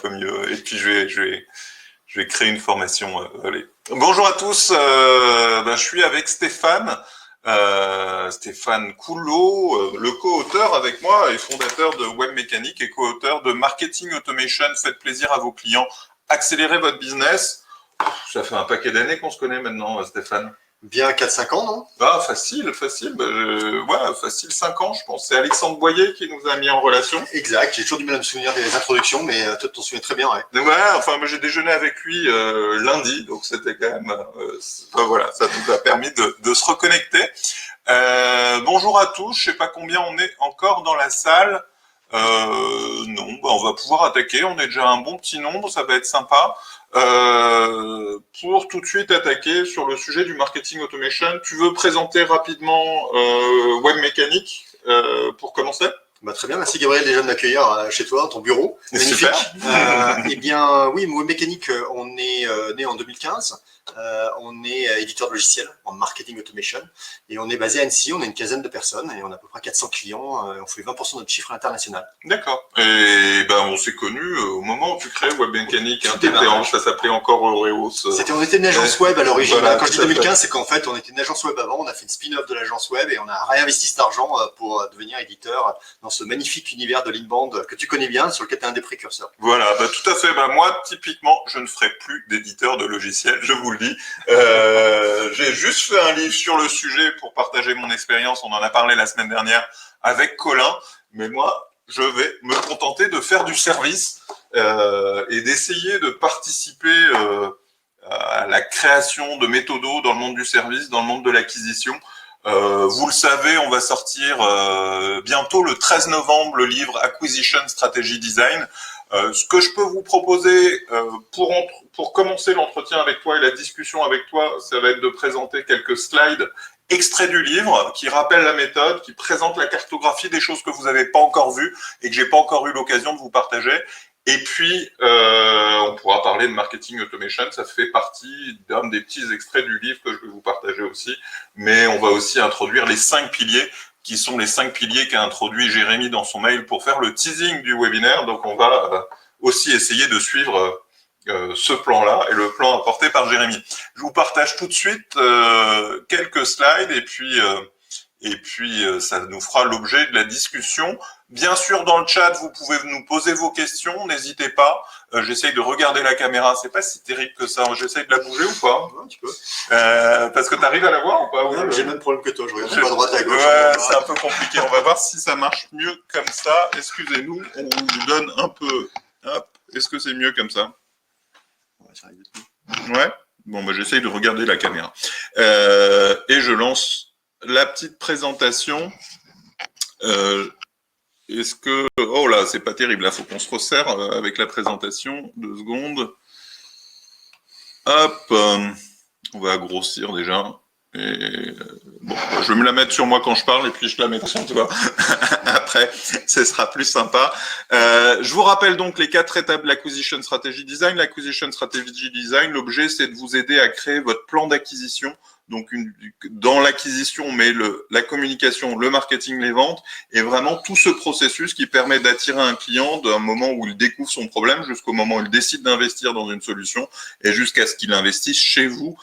peu mieux. Et puis je vais créer une formation. Allez. Bonjour à tous. Je suis avec Stéphane. Stéphane Coulot, le co-auteur avec moi et fondateur de Webmécanique et co-auteur de Marketing Automation. Faites plaisir à vos clients, accélérez votre business. Ça fait un paquet d'années qu'on se connaît maintenant, Stéphane. Bien 4-5 ans, non? Ah, facile. Facile 5 ans, je pense. C'est Alexandre Boyer qui nous a mis en relation. Exact, j'ai toujours du mal à me souvenir des introductions, mais toi, tu t'en souviens très bien, ouais. Moi j'ai déjeuné avec lui lundi, donc c'était quand même... ça nous a permis de se reconnecter. Bonjour à tous, je sais pas combien on est encore dans la salle. Non, on va pouvoir attaquer, on est déjà un bon petit nombre, ça va être sympa. Pour tout de suite attaquer sur le sujet du marketing automation, tu veux présenter rapidement Webmécanique pour commencer? Très bien, merci Gabriel déjà de m'accueillir chez toi, dans ton bureau. Magnifique. Eh bien, oui, Webmécanique, on est né en 2015. On est éditeur de logiciels en marketing automation et on est basé à Annecy, on a une quinzaine de personnes et on a à peu près 400 clients, on fait 20% de notre chiffre à l'international. D'accord. Et on s'est connus au moment où tu crées Webmécanique, ça s'appelait encore Aureos. On était une agence web à l'origine. Voilà, quand je dis 2015, c'est qu'en fait on était une agence web avant, on a fait une spin-off de l'agence web et on a réinvesti cet argent pour devenir éditeur dans ce magnifique univers de l'inbound que tu connais bien, sur lequel tu es un des précurseurs. Voilà, tout à fait. Moi, typiquement, je ne ferai plus d'éditeur de logiciels, je vous le dis. J'ai juste fait un livre sur le sujet pour partager mon expérience. On en a parlé la semaine dernière avec Colin. Mais moi, je vais me contenter de faire du service et d'essayer de participer à la création de méthodos dans le monde du service, dans le monde de l'acquisition. Vous le savez, on va sortir bientôt le 13 novembre le livre Acquisition Strategy Design. Ce que je peux vous proposer pour commencer l'entretien avec toi et la discussion avec toi, ça va être de présenter quelques slides extraits du livre qui rappellent la méthode, qui présentent la cartographie des choses que vous n'avez pas encore vues et que j'ai pas encore eu l'occasion de vous partager. Et puis, on pourra parler de marketing automation, ça fait partie d'un des petits extraits du livre que je vais vous partager aussi. Mais on va aussi introduire les 5 piliers, qui sont les 5 piliers qu'a introduit Jérémy dans son mail pour faire le teasing du webinaire. Donc, on va aussi essayer de suivre ce plan-là et le plan apporté par Jérémy. Je vous partage tout de suite quelques slides et puis ça nous fera l'objet de la discussion. Bien sûr, dans le chat, vous pouvez nous poser vos questions, n'hésitez pas. J'essaye de regarder la caméra, c'est pas si terrible que ça. J'essaye de la bouger ou pas? Ouais, tu peux. Parce que tu arrives à la voir ou pas? Non, j'ai le même problème que toi, je regarde à droite, à gauche. Ouais, c'est un peu compliqué. On va voir si ça marche mieux comme ça. Excusez-nous, on vous donne un peu. Hop, est-ce que c'est mieux comme ça? Ouais. Bon, j'essaye de regarder la caméra. Et je lance la petite présentation. Est-ce que... Oh là, c'est pas terrible. Là, faut qu'on se resserre avec la présentation. 2 secondes. Hop. On va grossir déjà. Et je vais me la mettre sur moi quand je parle et puis je la mets sur toi. Après, ce sera plus sympa. Je vous rappelle donc les 4 étapes de l'Acquisition Strategy Design. L'Acquisition Strategy Design, l'objet, c'est de vous aider à créer votre plan d'acquisition. Donc, dans l'acquisition, on met la communication, le marketing, les ventes, et vraiment tout ce processus qui permet d'attirer un client d'un moment où il découvre son problème jusqu'au moment où il décide d'investir dans une solution et jusqu'à ce qu'il investisse chez vous.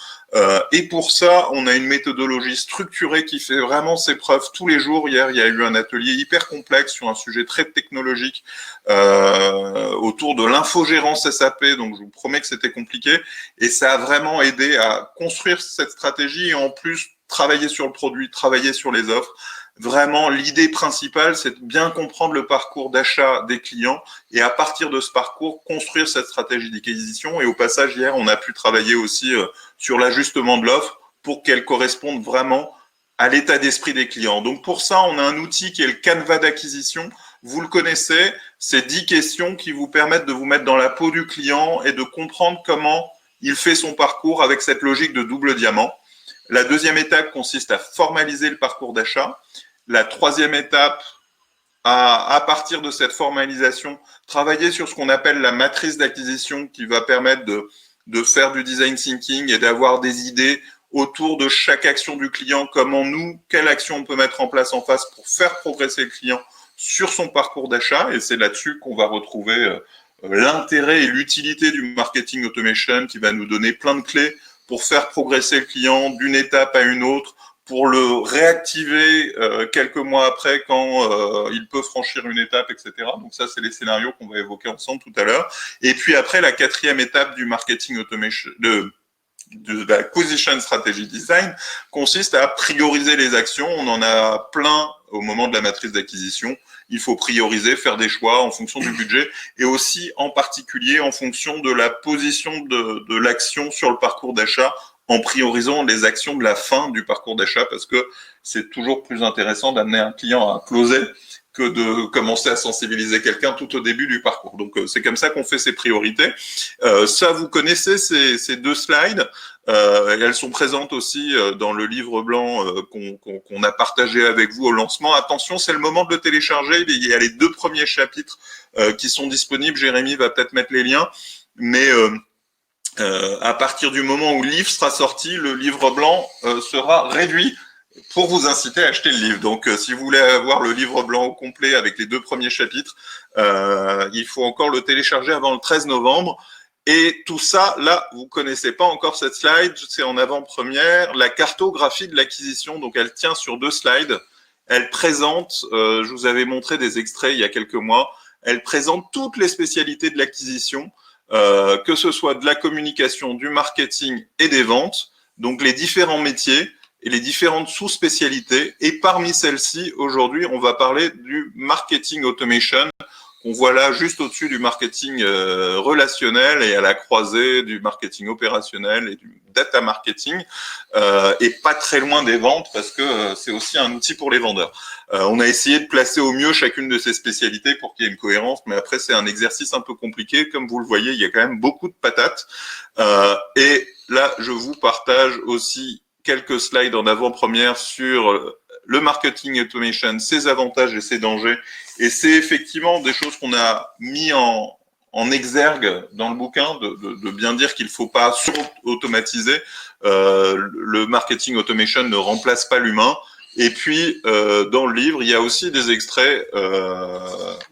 Et pour ça, on a une méthodologie structurée qui fait vraiment ses preuves tous les jours. Hier, il y a eu un atelier hyper complexe sur un sujet très technologique autour de l'infogérance SAP, donc je vous promets que c'était compliqué, et ça a vraiment aidé à construire cette stratégie et en plus travailler sur le produit, travailler sur les offres. Vraiment, l'idée principale, c'est de bien comprendre le parcours d'achat des clients et à partir de ce parcours, construire cette stratégie d'acquisition. Et au passage, hier, on a pu travailler aussi sur l'ajustement de l'offre pour qu'elle corresponde vraiment à l'état d'esprit des clients. Donc pour ça, on a un outil qui est le Canva d'acquisition. Vous le connaissez, c'est 10 questions qui vous permettent de vous mettre dans la peau du client et de comprendre comment il fait son parcours avec cette logique de double diamant. La deuxième étape consiste à formaliser le parcours d'achat. La troisième étape, à partir de cette formalisation, travailler sur ce qu'on appelle la matrice d'acquisition qui va permettre de faire du design thinking et d'avoir des idées autour de chaque action du client, quelle action on peut mettre en place en face pour faire progresser le client sur son parcours d'achat. Et c'est là-dessus qu'on va retrouver l'intérêt et l'utilité du marketing automation qui va nous donner plein de clés pour faire progresser le client d'une étape à une autre, pour le réactiver quelques mois après quand il peut franchir une étape, etc. Donc ça, c'est les scénarios qu'on va évoquer ensemble tout à l'heure. Et puis après, la quatrième étape du marketing automation, de l'acquisition strategy design, consiste à prioriser les actions. On en a plein au moment de la matrice d'acquisition. Il faut prioriser, faire des choix en fonction du budget et aussi en particulier en fonction de la position de l'action sur le parcours d'achat, en priorisant les actions de la fin du parcours d'achat, parce que c'est toujours plus intéressant d'amener un client à closer que de commencer à sensibiliser quelqu'un tout au début du parcours. Donc, c'est comme ça qu'on fait ces priorités. Ça, vous connaissez ces deux slides. Elles sont présentes aussi dans le livre blanc qu'on a partagé avec vous au lancement. Attention, c'est le moment de le télécharger. Il y a les 2 premiers chapitres qui sont disponibles. Jérémy va peut-être mettre les liens. Mais à partir du moment où le livre sera sorti, le livre blanc sera réduit pour vous inciter à acheter le livre. Donc, si vous voulez avoir le livre blanc au complet avec les 2 premiers chapitres, il faut encore le télécharger avant le 13 novembre. Et tout ça, là, vous connaissez pas encore cette slide, c'est en avant-première, la cartographie de l'acquisition. Donc, elle tient sur 2 slides. Elle présente, je vous avais montré des extraits il y a quelques mois, elle présente toutes les spécialités de l'acquisition, que ce soit de la communication, du marketing et des ventes, donc les différents métiers et les différentes sous-spécialités. Et parmi celles-ci, aujourd'hui, on va parler du marketing automation, qu'on voit là juste au-dessus du marketing relationnel et à la croisée du marketing opérationnel et du data marketing, et pas très loin des ventes, parce que c'est aussi un outil pour les vendeurs. On a essayé de placer au mieux chacune de ces spécialités pour qu'il y ait une cohérence, mais après c'est un exercice un peu compliqué. Comme vous le voyez, il y a quand même beaucoup de patates. Et là, je vous partage aussi quelques slides en avant-première sur le marketing automation, ses avantages et ses dangers. Et c'est effectivement des choses qu'on a mis en exergue dans le bouquin, de bien dire qu'il ne faut pas sur-automatiser. Le marketing automation ne remplace pas l'humain. Et puis, dans le livre, il y a aussi des extraits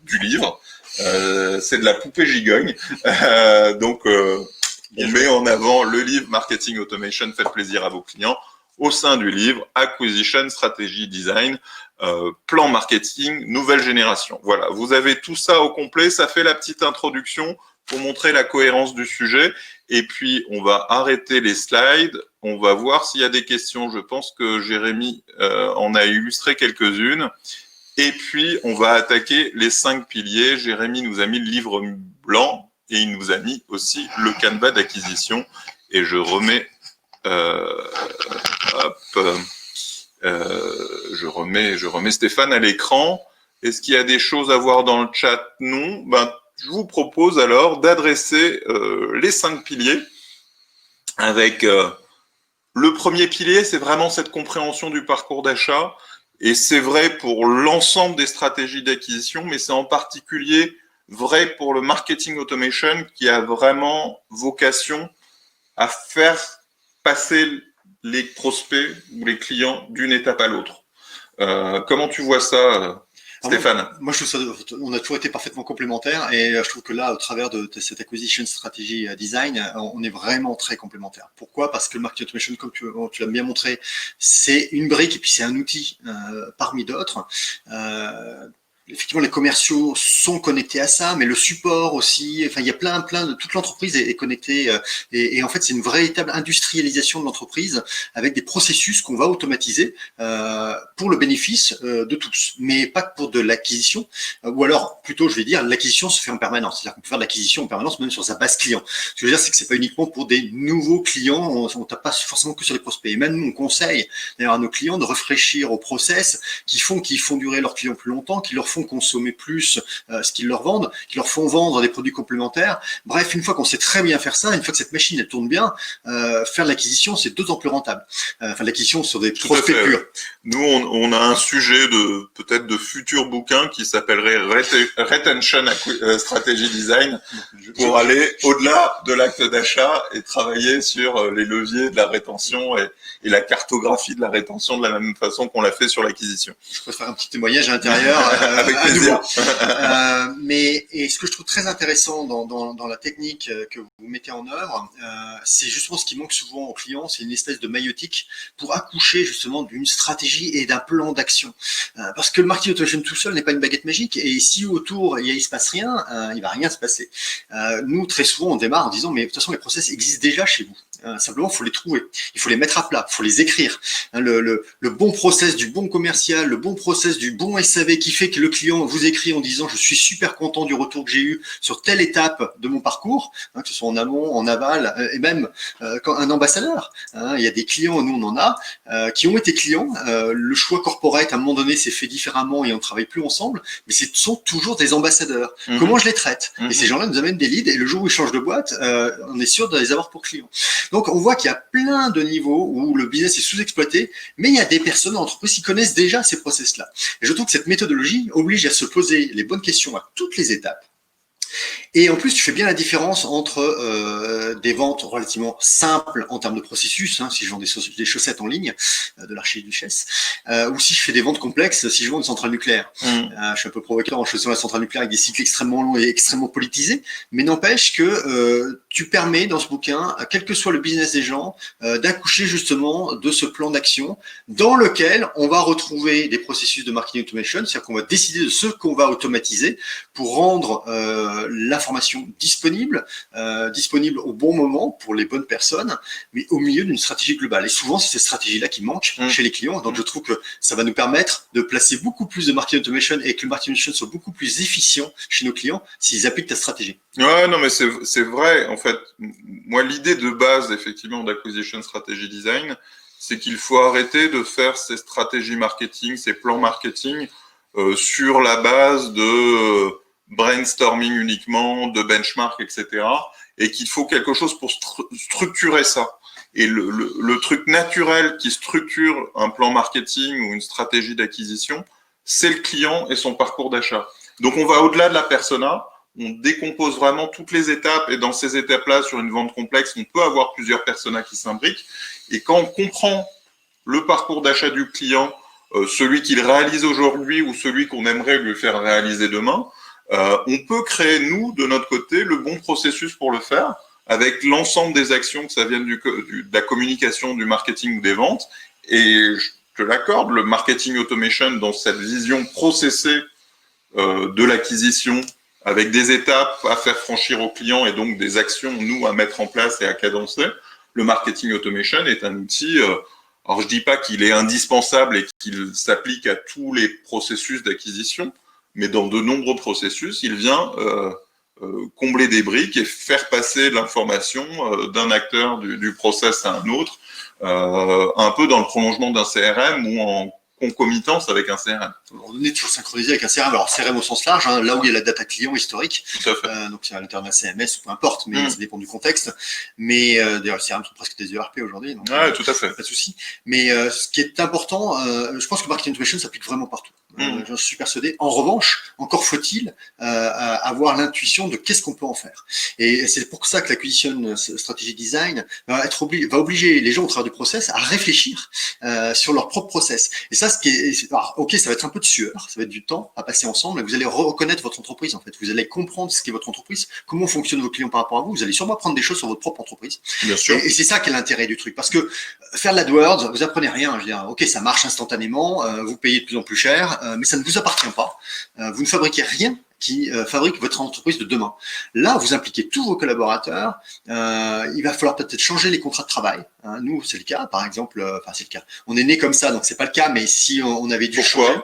du livre. C'est de la poupée gigogne. Donc, on met en avant le livre Marketing Automation, faites plaisir à vos clients. Au sein du livre, Acquisition Strategy Design, plan marketing, nouvelle génération. Voilà, vous avez tout ça au complet. Ça fait la petite introduction pour montrer la cohérence du sujet. Et puis, on va arrêter les slides. On va voir s'il y a des questions. Je pense que Jérémy en a illustré quelques-unes. Et puis, on va attaquer les 5 piliers. Jérémy nous a mis le livre blanc et il nous a mis aussi le canevas d'acquisition. Et je remets... je remets Stéphane à l'écran. Est-ce qu'il y a des choses à voir dans le chat? Non. Je vous propose alors d'adresser les 5 piliers avec le premier pilier, c'est vraiment cette compréhension du parcours d'achat. Et c'est vrai pour l'ensemble des stratégies d'acquisition, mais c'est en particulier vrai pour le marketing automation qui a vraiment vocation à faire passer les prospects ou les clients d'une étape à l'autre. Comment tu vois ça, Stéphane? Moi, je trouve ça, on a toujours été parfaitement complémentaires et je trouve que là, au travers de cette acquisition strategy design, on est vraiment très complémentaires. Pourquoi? Parce que le marketing automation, comme tu l'as bien montré, c'est une brique et puis c'est un outil parmi d'autres. Effectivement, les commerciaux sont connectés à ça, mais le support aussi. Enfin, il y a plein de toute l'entreprise est connectée et en fait, c'est une véritable industrialisation de l'entreprise avec des processus qu'on va automatiser pour le bénéfice de tous, mais pas que pour de l'acquisition. Ou alors, plutôt, je vais dire, l'acquisition se fait en permanence. C'est-à-dire qu'on peut faire de l'acquisition en permanence, même sur sa base client. Ce que je veux dire, c'est que c'est pas uniquement pour des nouveaux clients. On tape pas forcément que sur les prospects. Et même nous, on conseille d'ailleurs à nos clients de réfléchir aux process qui font durer leurs clients plus longtemps, qui leur font consommer plus ce qu'ils leur vendent, qui leur font vendre des produits complémentaires. Bref, une fois qu'on sait très bien faire ça, une fois que cette machine elle tourne bien, faire l'acquisition c'est d'autant plus rentable. L'acquisition sur des prospects purs. Nous, on a un sujet peut-être de futur bouquin qui s'appellerait Retention Strategy Design pour aller au-delà de l'acte d'achat et travailler sur les leviers de la rétention et la cartographie de la rétention de la même façon qu'on l'a fait sur l'acquisition. Je peux faire un petit témoignage à l'intérieur. Avec plaisir. Et ce que je trouve très intéressant dans la technique que vous mettez en œuvre, c'est justement ce qui manque souvent aux clients, c'est une espèce de maïeutique pour accoucher justement d'une stratégie et d'un plan d'action. Parce que le marketing automation tout seul n'est pas une baguette magique, et si autour il se passe rien, il va rien se passer. Nous, très souvent, on démarre en disant, mais de toute façon, les process existent déjà chez vous. Simplement, il faut les trouver, il faut les mettre à plat, il faut les écrire. Le bon process du bon commercial, le bon process du bon SAV qui fait que le client vous écrit en disant je suis super content du retour que j'ai eu sur telle étape de mon parcours, que ce soit en amont, en aval, et même quand un ambassadeur. Il y a des clients, nous on en a, qui ont été clients. Le choix corporate à un moment donné s'est fait différemment et on ne travaille plus ensemble, mais ce sont toujours des ambassadeurs. Comment je les traite? Et ces gens-là nous amènent des leads, et le jour où ils changent de boîte, on est sûr de les avoir pour clients. Donc, on voit qu'il y a plein de niveaux où le business est sous-exploité, mais il y a des personnes en entreprise qui connaissent déjà ces process-là. Et je trouve que cette méthodologie oblige à se poser les bonnes questions à toutes les étapes. Et en plus, tu fais bien la différence entre des ventes relativement simples en termes de processus, si je vends des chaussettes en ligne de l'archiduchesse, ou si je fais des ventes complexes, si je vends une centrale nucléaire. Je suis un peu provocateur en choisissant la centrale nucléaire avec des cycles extrêmement longs et extrêmement politisés, mais n'empêche que tu permets dans ce bouquin, quel que soit le business des gens, d'accoucher justement de ce plan d'action dans lequel on va retrouver des processus de marketing automation, c'est-à-dire qu'on va décider de ce qu'on va automatiser pour rendre l'information disponible au bon moment pour les bonnes personnes, mais au milieu d'une stratégie globale. Et souvent, c'est cette stratégie-là qui manque chez les clients. Donc, je trouve que ça va nous permettre de placer beaucoup plus de marketing automation et que le marketing automation soit beaucoup plus efficient chez nos clients s'ils appliquent ta stratégie. Ouais, non, mais c'est vrai. En fait, moi, l'idée de base, effectivement, d'acquisition strategy design, c'est qu'il faut arrêter de faire ces stratégies marketing, ces plans marketing sur la base de brainstorming uniquement, de benchmark, etc. Et qu'il faut quelque chose pour structurer ça. Et le truc naturel qui structure un plan marketing ou une stratégie d'acquisition, c'est le client et son parcours d'achat. Donc, on va au-delà de la persona, on décompose vraiment toutes les étapes, et dans ces étapes-là, sur une vente complexe, on peut avoir plusieurs personas qui s'imbriquent. Et quand on comprend le parcours d'achat du client, celui qu'il réalise aujourd'hui ou celui qu'on aimerait lui faire réaliser demain, on peut créer, nous, de notre côté, le bon processus pour le faire, avec l'ensemble des actions, que ça vienne de la communication, du marketing ou des ventes. Et je te l'accorde, le marketing automation, dans cette vision processée de l'acquisition, avec des étapes à faire franchir aux clients et donc des actions, nous, à mettre en place et à cadencer, le marketing automation est un outil... alors, je dis pas qu'il est indispensable et qu'il s'applique à tous les processus d'acquisition, mais dans de nombreux processus, il vient combler des briques et faire passer l'information d'un acteur du process à un autre, un peu dans le prolongement d'un CRM ou en concomitance avec un CRM. On est toujours synchronisé avec un CRM, alors CRM au sens large, là où il y a la data client historique, tout à fait. Donc c'est à l'intérieur d'un CMS ou peu importe, mais ça dépend du contexte. Mais d'ailleurs, les CRM sont presque des ERP aujourd'hui, donc ouais, tout à fait. Pas de souci. Mais ce qui est important, je pense que marketing automation s'applique vraiment partout. Je suis persuadé. En revanche, encore faut-il avoir l'intuition de qu'est-ce qu'on peut en faire. Et c'est pour ça que l'acquisition strategy design va obliger les gens au travers du process à réfléchir sur leur propre process. Et ça, ok, ça va être un peu de sueur, ça va être du temps à passer ensemble, mais vous allez reconnaître votre entreprise en fait. Vous allez comprendre ce qu'est votre entreprise, comment fonctionnent vos clients par rapport à vous. Vous allez sûrement apprendre des choses sur votre propre entreprise. Bien sûr. Et c'est ça qui est l'intérêt du truc, parce que faire de l'AdWords, vous apprenez rien. Je veux dire, ok, ça marche instantanément, vous payez de plus en plus cher, mais ça ne vous appartient pas. Vous ne fabriquez rien qui fabrique votre entreprise de demain. Là, vous impliquez tous vos collaborateurs. Il va falloir peut-être changer les contrats de travail. Nous, c'est le cas, par exemple. C'est le cas. On est né comme ça, donc c'est pas le cas. Mais si on avait dû changer,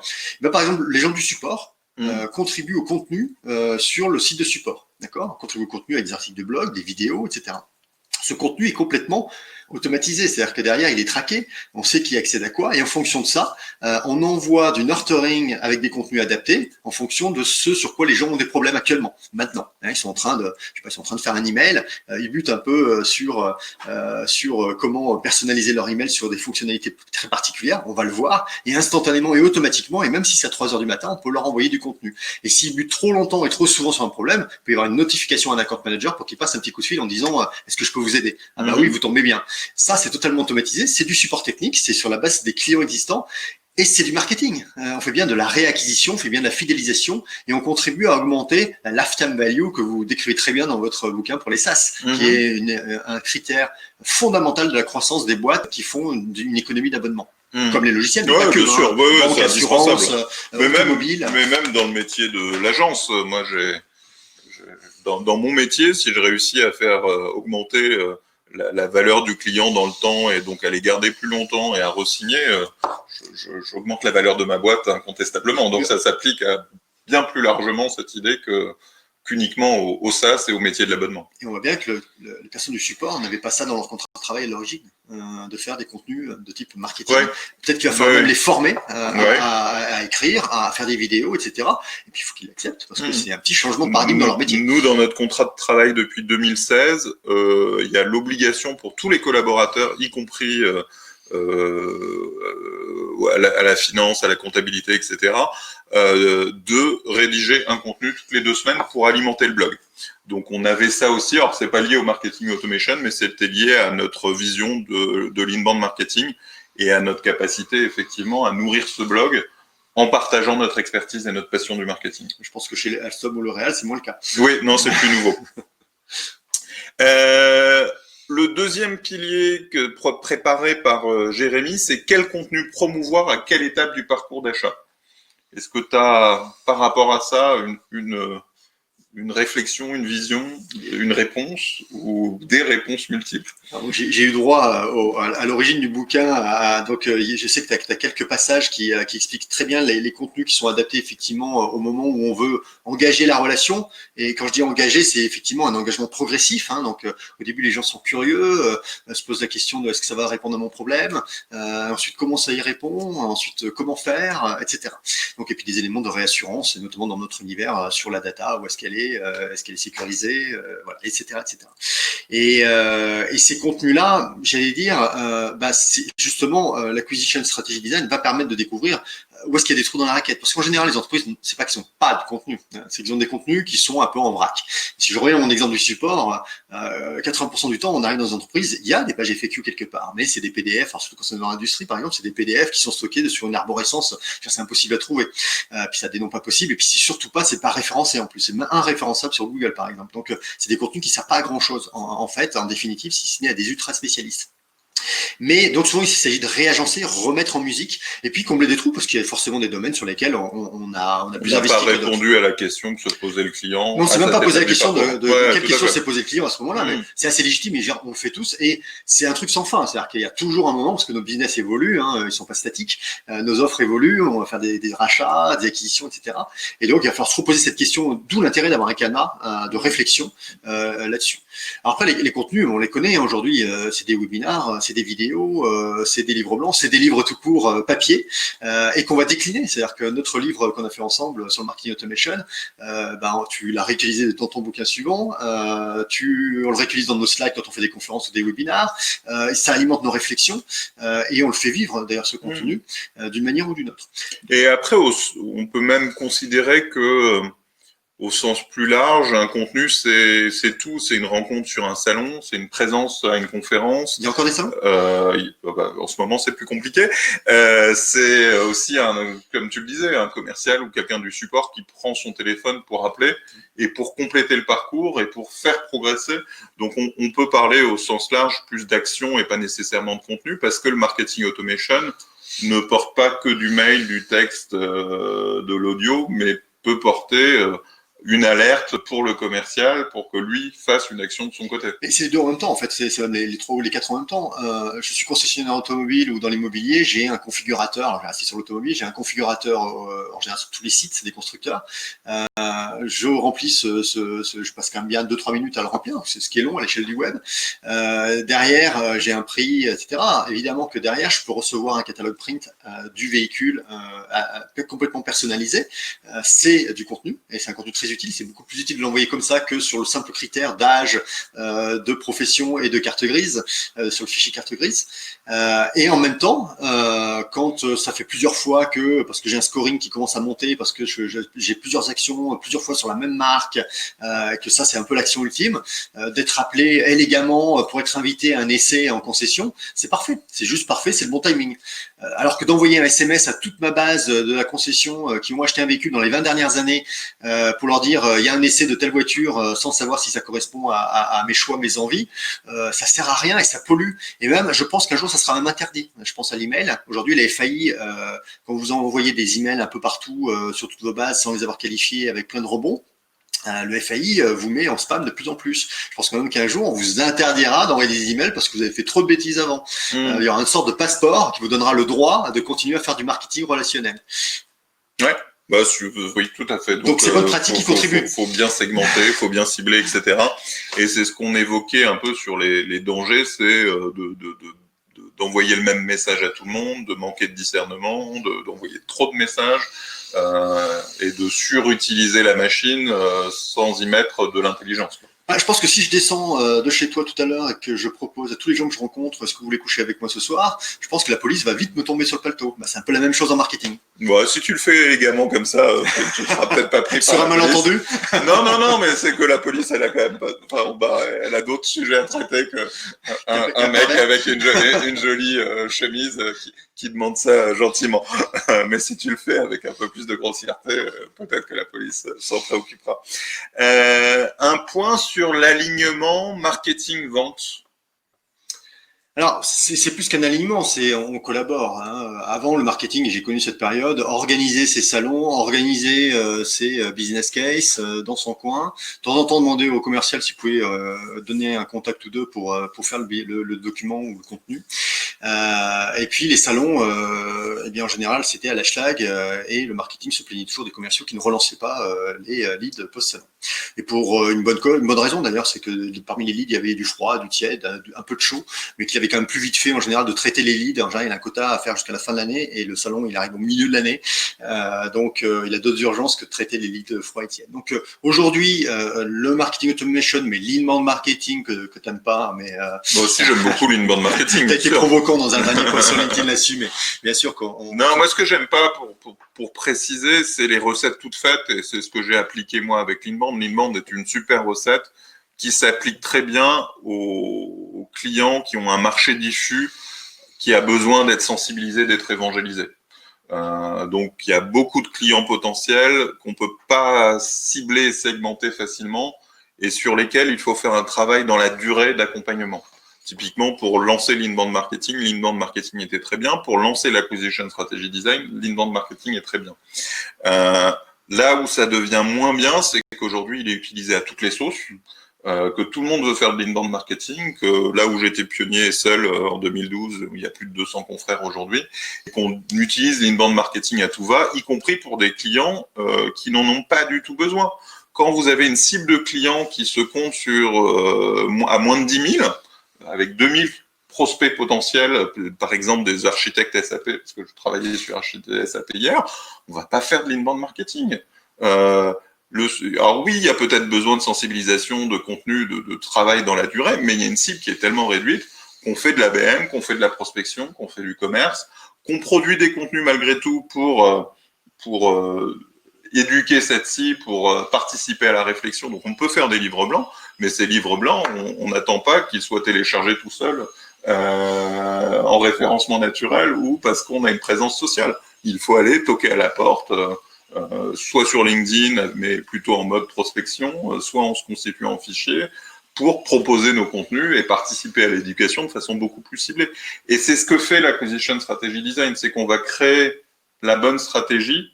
par exemple, les gens du support contribuent au contenu sur le site de support. D'accord ? Contribuent au contenu avec des articles de blog, des vidéos, etc. Ce contenu est complètement automatisé, c'est-à-dire que derrière il est traqué, on sait qui accède à quoi, et en fonction de ça, on envoie du nurturing avec des contenus adaptés en fonction de ce sur quoi les gens ont des problèmes actuellement, maintenant. Ils sont en train de, ils sont en train de faire un email, ils butent un peu sur comment personnaliser leur email sur des fonctionnalités très particulières, on va le voir, et instantanément et automatiquement, et même si c'est à 3 heures du matin, on peut leur envoyer du contenu. Et s'ils butent trop longtemps et trop souvent sur un problème, il peut y avoir une notification à un account manager pour qu'il passe un petit coup de fil en disant est-ce que je peux vous aider? Ah bah oui, vous tombez bien. Ça, c'est totalement automatisé, c'est du support technique, c'est sur la base des clients existants. Et c'est du marketing. On fait bien de la réacquisition, on fait bien de la fidélisation et on contribue à augmenter la lifetime value que vous décrivez très bien dans votre bouquin pour les SaaS, qui est un critère fondamental de la croissance des boîtes qui font une économie d'abonnement. Comme les logiciels, mais pas que. Bien sûr, banque, c'est assurance, indispensable. Mais même dans le métier de l'agence, moi, dans mon métier, si je réussis à faire augmenter la valeur du client dans le temps et donc à les garder plus longtemps et à re-signer, j'augmente la valeur de ma boîte incontestablement. Donc ça s'applique à bien plus largement cette idée qu'uniquement au SaaS et au métier de l'abonnement. Et on voit bien que les personnes du support n'avaient pas ça dans leur contrat de travail à l'origine, de faire des contenus de type marketing. Ouais. Peut-être qu'il va falloir même les former à écrire, à faire des vidéos, etc. Et puis il faut qu'ils l'acceptent parce que c'est un petit changement de paradigme dans leur métier. Nous, dans notre contrat de travail depuis 2016, il y a l'obligation pour tous les collaborateurs, y compris à la finance, à la comptabilité, etc., de rédiger un contenu toutes les 2 semaines pour alimenter le blog. Donc on avait ça aussi, alors c'est pas lié au marketing automation, mais c'était lié à notre vision de l'inbound marketing et à notre capacité effectivement à nourrir ce blog en partageant notre expertise et notre passion du marketing. Je pense que chez Alstom ou L'Oréal, c'est moins le cas. Oui, non, c'est plus nouveau. Le deuxième pilier préparé par Jérémy, c'est quel contenu promouvoir à quelle étape du parcours d'achat. Est-ce que tu as, par rapport à ça, une réflexion, une vision, une réponse ou des réponses multiples? J'ai eu droit à l'origine du bouquin, donc je sais que tu as quelques passages qui expliquent très bien les contenus qui sont adaptés effectivement au moment où on veut engager la relation. Et quand je dis engager, c'est effectivement un engagement progressif. Donc au début, les gens sont curieux, se posent la question de est-ce que ça va répondre à mon problème, ensuite comment ça y répond, ensuite comment faire, etc. Donc et puis des éléments de réassurance, et notamment dans notre univers sur la data, où est-ce qu'elle est sécurisée, voilà, etc., etc. Et ces contenus-là, j'allais dire, justement, l'acquisition strategy design va permettre de découvrir où est-ce qu'il y a des trous dans la raquette. Parce qu'en général, les entreprises, c'est pas qu'ils n'ont pas de contenu, c'est qu'ils ont des contenus qui sont un peu en vrac. Si je reviens à mon exemple du support, 80% du temps, on arrive dans une entreprise, il y a des pages FAQ quelque part, mais c'est des PDF, alors surtout quand c'est dans l'industrie, par exemple, c'est des PDF qui sont stockés sur une arborescence, c'est impossible à trouver. Puis ça des noms pas possibles, et puis c'est pas référencé en plus, c'est référençable sur Google, par exemple. Donc, c'est des contenus qui servent pas à grand chose, en fait, en définitive, si ce n'est à des ultra spécialistes. Mais donc souvent il s'agit de réagencer, remettre en musique et puis combler des trous parce qu'il y a forcément des domaines sur lesquels on a plus investi. On n'a pas répondu à la question que se posait le client. Non, c'est même pas posé la question de quelle question s'est posé le client à ce moment-là, mais c'est assez légitime et on le fait tous et c'est un truc sans fin. C'est-à-dire qu'il y a toujours un moment parce que nos business évoluent, ils sont pas statiques, nos offres évoluent, on va faire des rachats, des acquisitions, etc. Et donc il va falloir se reposer cette question, d'où l'intérêt d'avoir un cadenas de réflexion là-dessus. Alors après les contenus, on les connaît aujourd'hui, c'est des webinars, c'est des vidéos, c'est des livres blancs, c'est des livres tout court papier et qu'on va décliner. C'est-à-dire que notre livre qu'on a fait ensemble sur le marketing automation, tu l'as réutilisé dans ton bouquin suivant, on le réutilise dans nos slides quand on fait des conférences ou des webinars, ça alimente nos réflexions et on le fait vivre d'ailleurs ce contenu d'une manière ou d'une autre. Et après, on peut même considérer que au sens plus large, un contenu, c'est tout. C'est une rencontre sur un salon, c'est une présence à une conférence. Il y a encore des salons en ce moment, c'est plus compliqué. C'est aussi, comme tu le disais, un commercial ou quelqu'un du support qui prend son téléphone pour appeler et pour compléter le parcours et pour faire progresser. Donc, on peut parler au sens large plus d'action et pas nécessairement de contenu parce que le marketing automation ne porte pas que du mail, du texte, de l'audio, mais peut porter une alerte pour le commercial pour que lui fasse une action de son côté. Et c'est les deux en même temps, en fait, c'est les trois ou les quatre en même temps. Je suis concessionnaire automobile ou dans l'immobilier, j'ai un configurateur, alors j'ai resté sur l'automobile, j'ai un configurateur en général sur tous les sites, c'est des constructeurs. Je remplis je passe quand même bien 2-3 minutes à le remplir, c'est ce qui est long à l'échelle du web. Derrière, j'ai un prix, etc. Évidemment que derrière, je peux recevoir un catalogue print du véhicule complètement personnalisé. C'est du contenu, et c'est un contenu très très utile. C'est beaucoup plus utile de l'envoyer comme ça que sur le simple critère d'âge, de profession et de carte grise, sur le fichier carte grise. Et en même temps, quand ça fait plusieurs fois parce que j'ai un scoring qui commence à monter, parce que j'ai plusieurs actions, plusieurs fois sur la même marque, que ça c'est un peu l'action ultime, d'être appelé élégamment pour être invité à un essai en concession, c'est parfait. C'est juste parfait, c'est le bon timing. Alors que d'envoyer un SMS à toute ma base de la concession qui ont acheté un véhicule dans les 20 dernières années pour leur dire il y a un essai de telle voiture sans savoir si ça correspond à mes choix, mes envies, ça sert à rien et ça pollue. Et même, je pense qu'un jour, ça sera même interdit. Je pense à l'email. Aujourd'hui, les FAI, quand vous envoyez des emails un peu partout sur toutes vos bases sans les avoir qualifiés avec plein de rebonds, le FAI vous met en spam de plus en plus. Je pense quand même qu'un jour, on vous interdira d'envoyer des emails parce que vous avez fait trop de bêtises avant. Il y aura une sorte de passeport qui vous donnera le droit de continuer à faire du marketing relationnel. Ouais. Oui, tout à fait. Donc c'est bonne pratique qui contribue. Faut bien segmenter, faut bien cibler, etc. Et c'est ce qu'on évoquait un peu sur les dangers, c'est d'envoyer le même message à tout le monde, de manquer de discernement, d'envoyer trop de messages et de surutiliser la machine sans y mettre de l'intelligence. Je pense que si je descends de chez toi tout à l'heure et que je propose à tous les gens que je rencontre, est-ce que vous voulez coucher avec moi ce soir, je pense que la police va vite me tomber sur le paletot. C'est un peu la même chose en marketing. Ouais, si tu le fais élégamment comme ça, tu ne seras peut-être pas pris par la police. Malentendu. Non, mais c'est que la police, elle a quand même pas, elle a d'autres sujets à traiter qu'un mec avec une jolie chemise qui demande ça gentiment. Mais si tu le fais avec un peu plus de grossièreté, peut-être que la police s'en préoccupera. Un point sur l'alignement marketing-vente. Alors, c'est plus qu'un alignement, on collabore. Avant le marketing, et j'ai connu cette période, organiser ses salons, organiser ses business case dans son coin. De temps en temps, demander au commercial s'il pouvait donner un contact ou deux pour faire le document ou le contenu. Et puis les salons, eh bien en général, c'était à l'hashtag et le marketing se plaignait toujours des commerciaux qui ne relançaient pas les leads post-salon. Et pour une bonne raison d'ailleurs, c'est que parmi les leads, il y avait du froid, du tiède, un peu de chaud, mais qu'il avait quand même plus vite fait en général de traiter les leads. En général, il a un quota à faire jusqu'à la fin de l'année et le salon, il arrive au milieu de l'année. Donc, il a d'autres urgences que de traiter les leads froids et tièdes. Donc, aujourd'hui, le marketing automation, mais l'inbound marketing que tu n'aimes pas, mais... Moi aussi, j'aime beaucoup l'inbound marketing. Tu as été provoquant dans un dernier post sur LinkedIn là-dessus, mais bien sûr qu'on... Non, moi, ce que j'aime pas, pour préciser, c'est les recettes toutes faites et c'est ce que j'ai appliqué moi avec l'inbound. L'inbound est une super recette qui s'applique très bien aux clients qui ont un marché diffus qui a besoin d'être sensibilisé, d'être évangélisé. Donc, il y a beaucoup de clients potentiels qu'on peut pas cibler et segmenter facilement et sur lesquels il faut faire un travail dans la durée d'accompagnement. Typiquement, pour lancer l'inbound marketing était très bien. Pour lancer l'acquisition strategy design, l'inbound marketing est très bien. Là où ça devient moins bien, c'est qu'aujourd'hui, il est utilisé à toutes les sauces. Que tout le monde veut faire de l'inbound marketing, que là où j'étais pionnier seul en 2012, il y a plus de 200 confrères aujourd'hui, et qu'on utilise l'inbound marketing à tout va, y compris pour des clients qui n'en ont pas du tout besoin. Quand vous avez une cible de clients qui se compte à moins de 10 000, avec 2000 prospects potentiels, par exemple des architectes SAP, parce que je travaillais sur architecte SAP hier, on va pas faire de l'inbound marketing. Alors oui, il y a peut-être besoin de sensibilisation, de contenu, de travail dans la durée, mais il y a une cible qui est tellement réduite qu'on fait de l'ABM, qu'on fait de la prospection, qu'on fait du commerce, qu'on produit des contenus malgré tout pour éduquer cette cible, pour participer à la réflexion. Donc on peut faire des livres blancs, mais ces livres blancs, on n'attend pas qu'ils soient téléchargés tout seuls en référencement naturel ou parce qu'on a une présence sociale. Il faut aller toquer à la porte. Soit sur LinkedIn, mais plutôt en mode prospection, soit en se constituant en fichier, pour proposer nos contenus et participer à l'éducation de façon beaucoup plus ciblée. Et c'est ce que fait l'acquisition strategy design, c'est qu'on va créer la bonne stratégie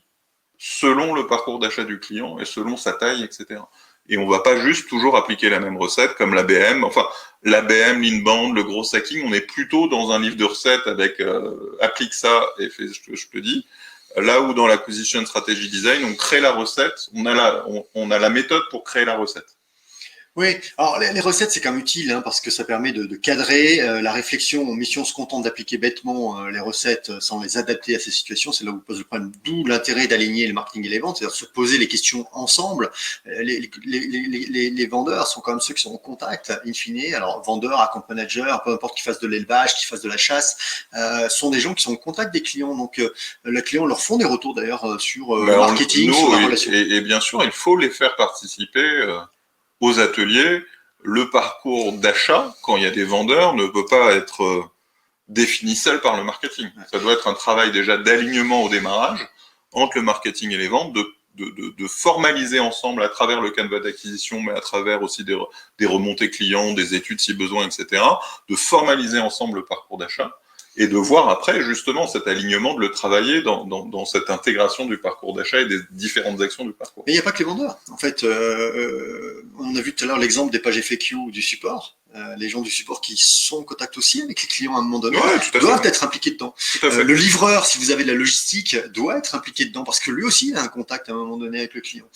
selon le parcours d'achat du client et selon sa taille, etc. Et on va pas juste toujours appliquer la même recette comme l'ABM. Enfin, l'ABM, l'inbound, le gros hacking, on est plutôt dans un livre de recettes avec applique ça et fais ce que je te dis. Là où dans l'acquisition strategy design, on crée la recette, on a la méthode pour créer la recette. Oui, alors les recettes, c'est quand même utile parce que ça permet de cadrer la réflexion. Si on se contente d'appliquer bêtement les recettes sans les adapter à ces situations, c'est là où pose le problème. D'où l'intérêt d'aligner le marketing et les ventes, c'est-à-dire se poser les questions ensemble. Les vendeurs sont quand même ceux qui sont en contact, in fine. Alors, vendeurs, account managers, peu importe qu'ils fassent de l'élevage, qu'ils fassent de la chasse, sont des gens qui sont en contact des clients. Donc, les clients leur font des retours d'ailleurs sur le marketing, sur la relation. Et bien sûr, il faut les faire participer aux ateliers. Le parcours d'achat, quand il y a des vendeurs, ne peut pas être défini seul par le marketing. Ça doit être un travail déjà d'alignement au démarrage entre le marketing et les ventes, de formaliser ensemble à travers le canevas d'acquisition, mais à travers aussi des remontées clients, des études si besoin, etc., de formaliser ensemble le parcours d'achat et de voir après justement cet alignement, de le travailler dans cette intégration du parcours d'achat et des différentes actions du parcours. Mais il n'y a pas que les vendeurs. En fait, on a vu tout à l'heure l'exemple des pages FAQ ou du support. Les gens du support qui sont en contact aussi avec les clients à un moment donné doivent être impliqués dedans. Le livreur, si vous avez de la logistique, doit être impliqué dedans parce que lui aussi il a un contact à un moment donné avec le client.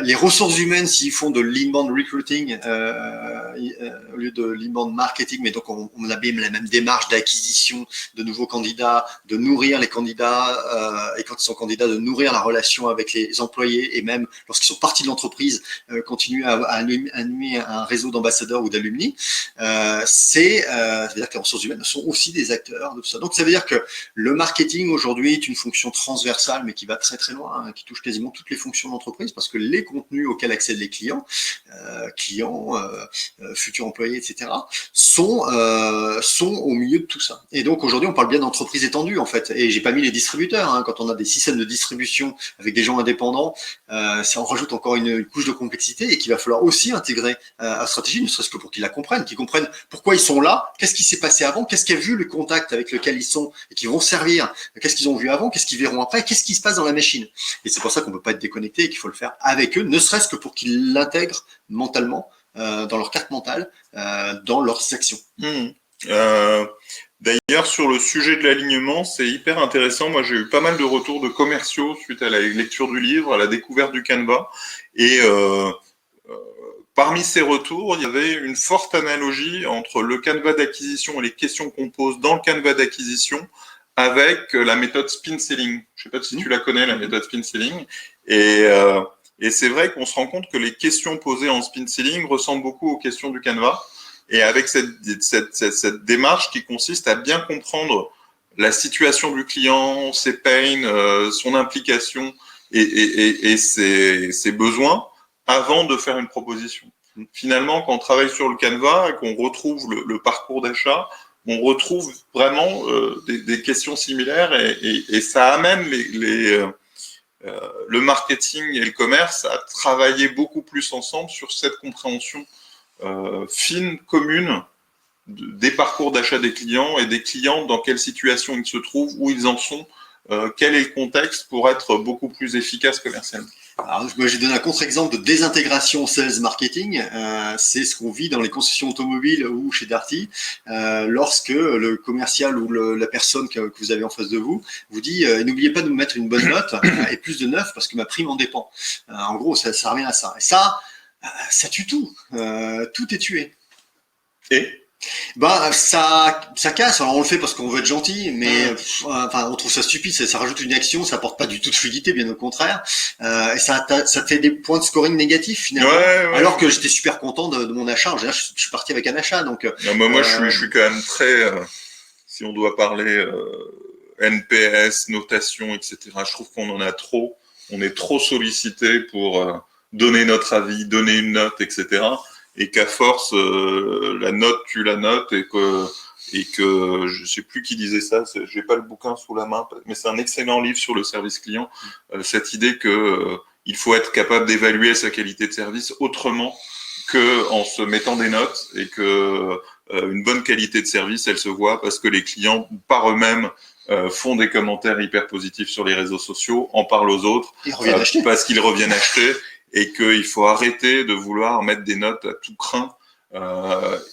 Les ressources humaines, s'ils font de l'inbound recruiting au lieu de l'inbound marketing, mais donc on a la même démarche d'acquisition de nouveaux candidats, de nourrir les candidats et quand ils sont candidats, de nourrir la relation avec les employés et même lorsqu'ils sont partis de l'entreprise, continuer à animer un réseau d'ambassadeurs ou d'alumni. Ça veut dire que les ressources humaines sont aussi des acteurs de tout ça. Donc ça veut dire que le marketing aujourd'hui est une fonction transversale mais qui va très très loin, qui touche quasiment toutes les fonctions de l'entreprise parce que les contenus auxquels accèdent les clients, futurs employés, etc., sont au milieu de tout ça. Et donc aujourd'hui on parle bien d'entreprise étendue en fait. Et j'ai pas mis les distributeurs. Quand on a des systèmes de distribution avec des gens indépendants, ça en rajoute encore une couche de complexité et qu'il va falloir aussi intégrer à la stratégie, ne serait-ce que pour qu'ils la comprennent, qu'ils comprennent pourquoi ils sont là, qu'est-ce qui s'est passé avant, qu'est-ce qu'a vu le contact avec lequel ils sont et qui vont servir, qu'est-ce qu'ils ont vu avant, qu'est-ce qu'ils verront après, qu'est-ce qui se passe dans la machine. Et c'est pour ça qu'on peut pas être déconnecté et qu'il faut le faire avec eux, ne serait-ce que pour qu'ils l'intègrent mentalement, dans leur carte mentale, dans leurs actions. D'ailleurs, sur le sujet de l'alignement, c'est hyper intéressant. Moi, j'ai eu pas mal de retours de commerciaux suite à la lecture du livre, à la découverte du Canva. Et parmi ces retours, il y avait une forte analogie entre le Canva d'acquisition et les questions qu'on pose dans le Canva d'acquisition avec la méthode spin selling. Je sais pas si tu la connais, la méthode spin selling. Et c'est vrai qu'on se rend compte que les questions posées en spin selling ressemblent beaucoup aux questions du Canva. Et avec cette démarche qui consiste à bien comprendre la situation du client, ses pains, son implication et ses besoins avant de faire une proposition. Finalement, quand on travaille sur le Canva et qu'on retrouve le parcours d'achat, on retrouve vraiment des questions similaires et ça amène le marketing et le commerce à travailler beaucoup plus ensemble sur cette compréhension fine, commune, des parcours d'achat des clients et des clients, dans quelle situation ils se trouvent, où ils en sont, quel est le contexte pour être beaucoup plus efficace commercialement. Alors, moi, j'ai donné un contre-exemple de désintégration sales marketing. C'est ce qu'on vit dans les concessions automobiles ou chez Darty, lorsque le commercial ou la personne que vous avez en face de vous dit n'oubliez pas de me mettre une bonne note et plus de 9 parce que ma prime en dépend. En gros, ça revient à ça. Et ça tue tout. Tout est tué. Et ça casse. Alors on le fait parce qu'on veut être gentil, mais on trouve ça stupide. Ça rajoute une action, ça apporte pas du tout de fluidité, bien au contraire. Et ça fait des points de scoring négatifs finalement. Alors que j'étais super content de mon achat. En général, je suis parti avec un achat. Donc moi, je suis quand même très. Si on doit parler NPS, notation, etc. Je trouve qu'on en a trop. On est trop sollicité pour donner notre avis, donner une note, etc. Et qu'à force, la note tue la note et que je sais plus qui disait ça, j'ai pas le bouquin sous la main, mais c'est un excellent livre sur le service client, cette idée que il faut être capable d'évaluer sa qualité de service autrement que en se mettant des notes et que une bonne qualité de service, elle se voit parce que les clients, par eux-mêmes, font des commentaires hyper positifs sur les réseaux sociaux, en parlent aux autres, parce qu'ils reviennent acheter. Et qu'il faut arrêter de vouloir mettre des notes à tout crin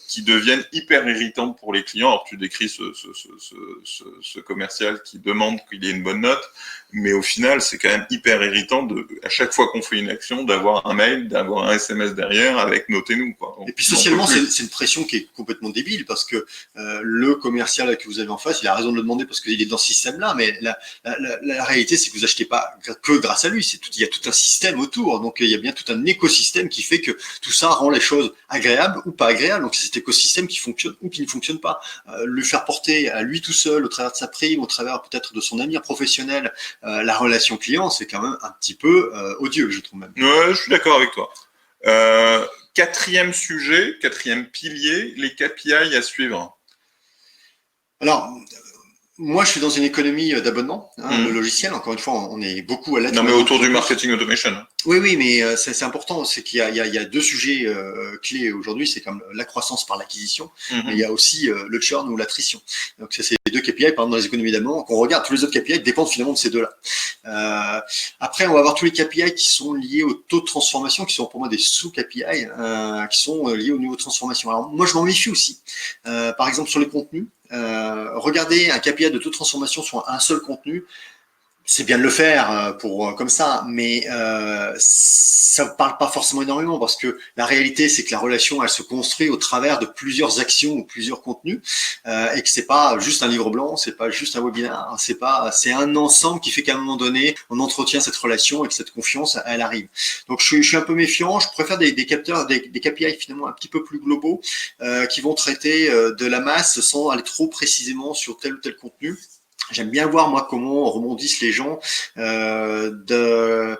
qui deviennent hyper irritantes pour les clients. Alors tu décris ce commercial qui demande qu'il y ait une bonne note, mais au final c'est quand même hyper irritant à chaque fois qu'on fait une action d'avoir un mail, d'avoir un SMS derrière avec notez-nous quoi. Et puis socialement c'est une pression qui est complètement débile parce que le commercial que vous avez en face, il a raison de le demander parce qu'il est dans ce système-là, mais la réalité c'est que vous achetez pas que grâce à lui, il y a tout un système autour, donc il y a bien tout un écosystème qui fait que tout ça rend les choses agréables ou pas agréables. Donc c'est cet écosystème qui fonctionne ou qui ne fonctionne pas. Le faire porter à lui tout seul au travers de sa prime, au travers peut-être de son ami professionnel, la relation client, c'est quand même un petit peu odieux, je trouve même. Ouais, je suis d'accord avec toi. Quatrième sujet, quatrième pilier, les KPI à suivre. Alors, moi, je suis dans une économie d'abonnement. Le logiciel, encore une fois, on est beaucoup à l'aide. Non, mais autour du marketing automation. Oui, mais c'est important. C'est qu'il y a deux sujets clés aujourd'hui. C'est comme la croissance par l'acquisition. Mais il y a aussi le churn ou l'attrition. Donc, c'est les deux KPI, par exemple, dans les économies d'abonnement, qu'on regarde. Tous les autres KPI dépendent finalement de ces deux-là. Après, on va avoir tous les KPI qui sont liés au taux de transformation, qui sont pour moi des sous-KPI, qui sont liés au niveau de transformation. Alors, moi, je m'en méfie aussi. Par exemple, sur les contenus. Regarder un KPI de taux de transformation sur un seul contenu, c'est bien de le faire comme ça, mais ça ne parle pas forcément énormément parce que la réalité, c'est que la relation, elle se construit au travers de plusieurs actions ou plusieurs contenus et que c'est pas juste un livre blanc, c'est pas juste un webinaire, c'est un ensemble qui fait qu'à un moment donné, on entretient cette relation et que cette confiance, elle arrive. Donc, je suis un peu méfiant. Je préfère des capteurs, des KPI finalement un petit peu plus globaux qui vont traiter de la masse sans aller trop précisément sur tel ou tel contenu. J'aime bien voir, moi, comment rebondissent les gens d'un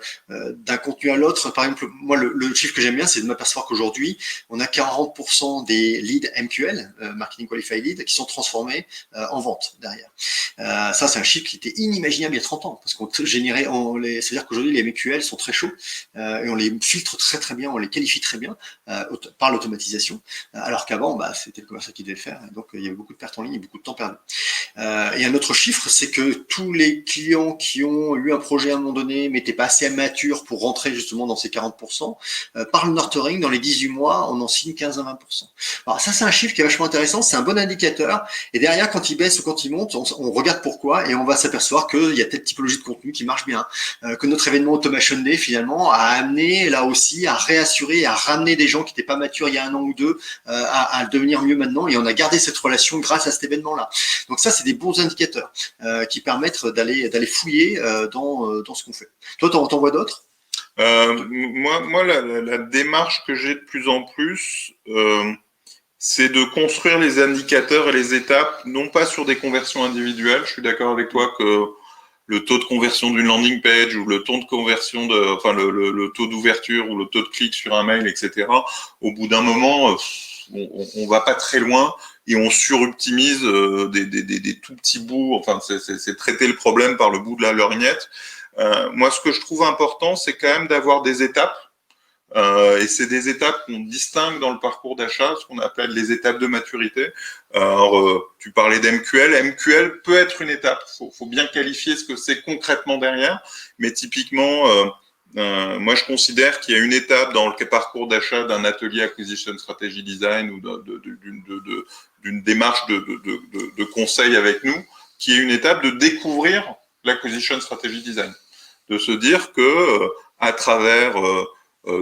contenu à l'autre. Par exemple, moi, le chiffre que j'aime bien, c'est de m'apercevoir qu'aujourd'hui, on a 40% des leads MQL, Marketing Qualified Lead, qui sont transformés en vente derrière. Ça, c'est un chiffre qui était inimaginable il y a 30 ans, parce qu'on générait, c'est-à-dire qu'aujourd'hui, les MQL sont très chauds et on les filtre très très bien, on les qualifie très bien par l'automatisation, alors qu'avant, c'était le commercial qui devait le faire, donc il y avait beaucoup de pertes en ligne et beaucoup de temps perdu. Et un autre chiffre, c'est que tous les clients qui ont eu un projet à un moment donné, mais n'étaient pas assez matures pour rentrer justement dans ces 40%, par le nurturing, dans les 18 mois, on en signe 15 à 20%. Alors ça, c'est un chiffre qui est vachement intéressant, c'est un bon indicateur. Et derrière, quand il baisse ou quand il monte, on regarde pourquoi et on va s'apercevoir qu'il y a telle typologie de contenu qui marche bien, que notre événement Automation Day, finalement, a amené là aussi à réassurer, à ramener des gens qui n'étaient pas matures il y a un an ou deux, à devenir mieux maintenant. Et on a gardé cette relation grâce à cet événement-là. Donc ça, c'est des bons indicateurs qui permettent d'aller fouiller dans ce qu'on fait. Toi, t'en vois d'autres ? Moi, la démarche que j'ai de plus en plus, c'est de construire les indicateurs et les étapes, non pas sur des conversions individuelles. Je suis d'accord avec toi que le taux de conversion d'une landing page ou le taux de conversion le taux d'ouverture ou le taux de clic sur un mail, etc. Au bout d'un moment, on va pas très loin et on suroptimise des tout petits bouts. Enfin, c'est traiter le problème par le bout de la lorgnette. Moi, ce que je trouve important, c'est quand même d'avoir des étapes. Et c'est des étapes qu'on distingue dans le parcours d'achat, ce qu'on appelle les étapes de maturité. Alors, tu parlais d'MQL. MQL peut être une étape. Faut bien qualifier ce que c'est concrètement derrière. Mais typiquement, moi, je considère qu'il y a une étape dans le parcours d'achat d'un atelier Acquisition Strategy Design ou d'une démarche de conseil avec nous, qui est une étape de découvrir l'Acquisition Strategy Design. De se dire que à travers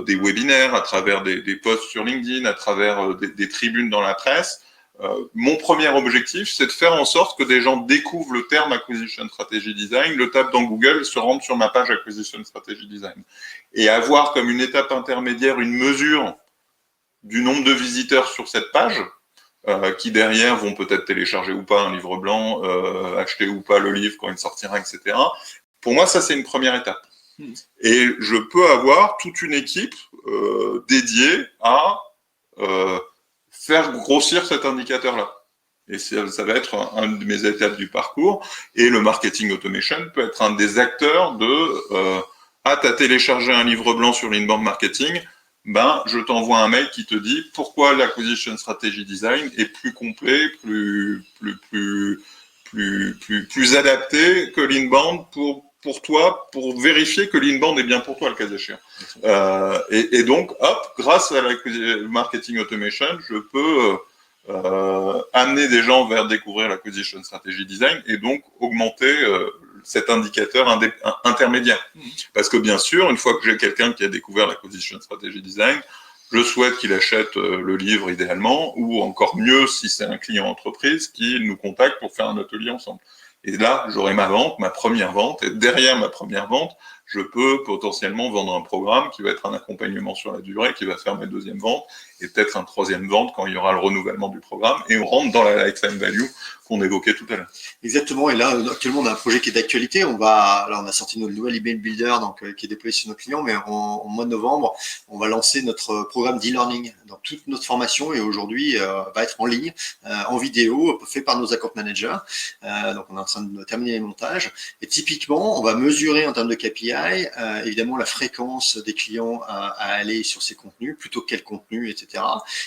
des webinaires, à travers des posts sur LinkedIn, à travers des tribunes dans la presse, mon premier objectif, c'est de faire en sorte que des gens découvrent le terme Acquisition Strategy Design, le tapent dans Google, se rendent sur ma page Acquisition Strategy Design. Et avoir comme une étape intermédiaire une mesure du nombre de visiteurs sur cette page, qui derrière vont peut-être télécharger ou pas un livre blanc, acheter ou pas le livre quand il sortira, etc. Pour moi, ça, c'est une première étape. Et je peux avoir toute une équipe dédiée à faire grossir cet indicateur-là. Et ça va être une de mes étapes du parcours. Et le marketing automation peut être un des acteurs de t'as téléchargé un livre blanc sur l'inbound marketing, je t'envoie un mail qui te dit pourquoi l'acquisition strategy design est plus complet, plus adapté que l'inbound pour pour toi, pour vérifier que l'inbound est bien pour toi, le cas échéant. Et donc, hop, grâce à la marketing automation, je peux amener des gens vers découvrir l'acquisition strategy design et donc augmenter cet indicateur intermédiaire. Parce que bien sûr, une fois que j'ai quelqu'un qui a découvert l'acquisition strategy design, je souhaite qu'il achète le livre idéalement, ou encore mieux, si c'est un client entreprise, qu'il nous contacte pour faire un atelier ensemble. Et là, j'aurai ma vente, ma première vente, et derrière ma première vente, je peux potentiellement vendre un programme qui va être un accompagnement sur la durée, qui va faire ma deuxième vente, et peut-être un troisième vente quand il y aura le renouvellement du programme, et on rentre dans la lifetime value qu'on évoquait tout à l'heure. Exactement, et là, actuellement, on a un projet qui est d'actualité. On a sorti notre nouvel email builder, qui est déployé sur nos clients, mais en mois de novembre, on va lancer notre programme d'e-learning dans toute notre formation, et aujourd'hui, va être en ligne, en vidéo, fait par nos account managers. Donc, on est en train de terminer les montages. Et typiquement, on va mesurer en termes de KPI, évidemment, la fréquence des clients à aller sur ces contenus, plutôt que quel contenu, etc.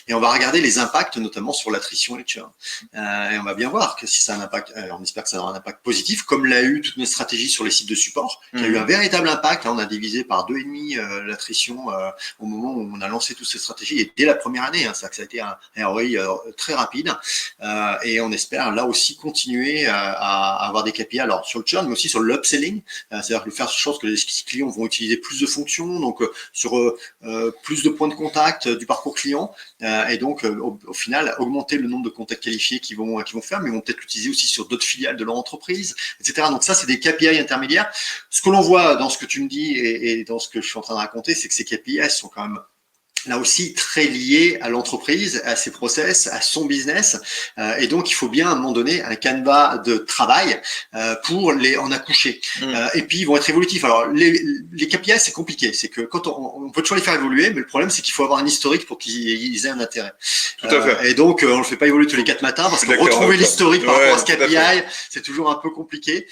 Et on va regarder les impacts, notamment sur l'attrition et le churn. Et on va bien voir que si ça a un impact, on espère que ça aura un impact positif, comme l'a eu toute notre stratégie sur les sites de support, qui a eu un véritable impact. Là, on a divisé par 2,5 l'attrition au moment où on a lancé toutes ces stratégies, et dès la première année, ça a été un ROI très rapide. Et on espère là aussi continuer à avoir des KPI, alors sur le churn, mais aussi sur l'upselling, c'est-à-dire de faire chose que les clients vont utiliser plus de fonctions, donc sur plus de points de contact du parcours client, et donc au final augmenter le nombre de contacts qualifiés qu'ils vont faire, mais ils vont peut-être l'utiliser aussi sur d'autres filiales de leur entreprise, etc. Donc ça, c'est des KPI intermédiaires. Ce que l'on voit dans ce que tu me dis et dans ce que je suis en train de raconter, c'est que ces KPI sont quand même là aussi très lié à l'entreprise, à ses process, à son business, et donc il faut bien à un moment donné un canevas de travail pour les en accoucher. Et puis ils vont être évolutifs. Alors les KPI, c'est compliqué, c'est que quand on peut toujours les faire évoluer, mais le problème c'est qu'il faut avoir un historique pour qu'ils aient un intérêt. Tout à fait. Et donc on le fait pas évoluer tous les 4 matins, parce que retrouver l'historique par rapport à ce KPI, c'est toujours un peu compliqué.